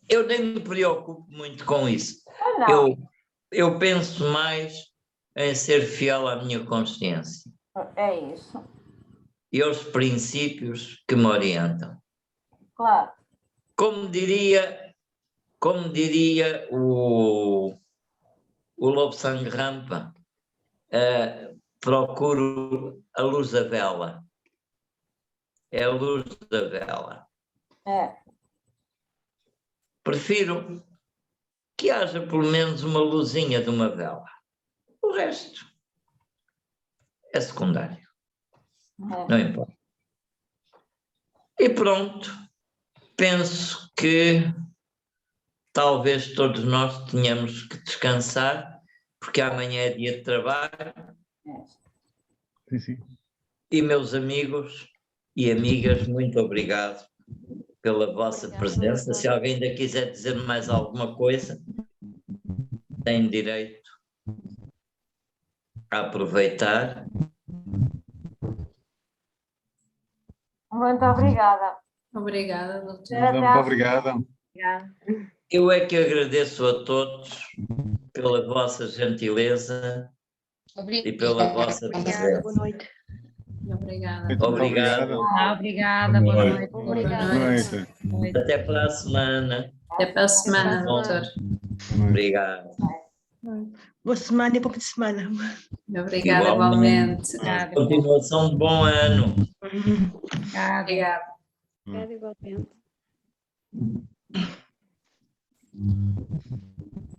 Eu nem me preocupo muito com isso. Não. Eu penso mais em ser fiel à minha consciência. É isso. E aos princípios que me orientam. Claro. Como diria o Lobo Sangue Rampa, procuro a luz da vela. É a luz da vela. Prefiro que haja pelo menos uma luzinha de uma vela. O resto é secundário. Não importa. E pronto. Penso que talvez todos nós tenhamos que descansar, porque amanhã é dia de trabalho. Sim. E meus amigos e amigas, muito obrigado pela vossa presença. Se alguém ainda quiser dizer mais alguma coisa, tem direito a aproveitar. Muito obrigada. Obrigada, doutor. Muito obrigada. Eu é que agradeço a todos pela vossa gentileza e pela vossa presença. Boa noite. Obrigada. Obrigado. Obrigada, boa noite. Obrigada. Boa noite. Até para a semana. Até para a semana, doutor. Obrigado. Boa semana e bom fim de semana. Obrigada, igualmente. Continuação de bom ano. Obrigada. Obrigada igualmente.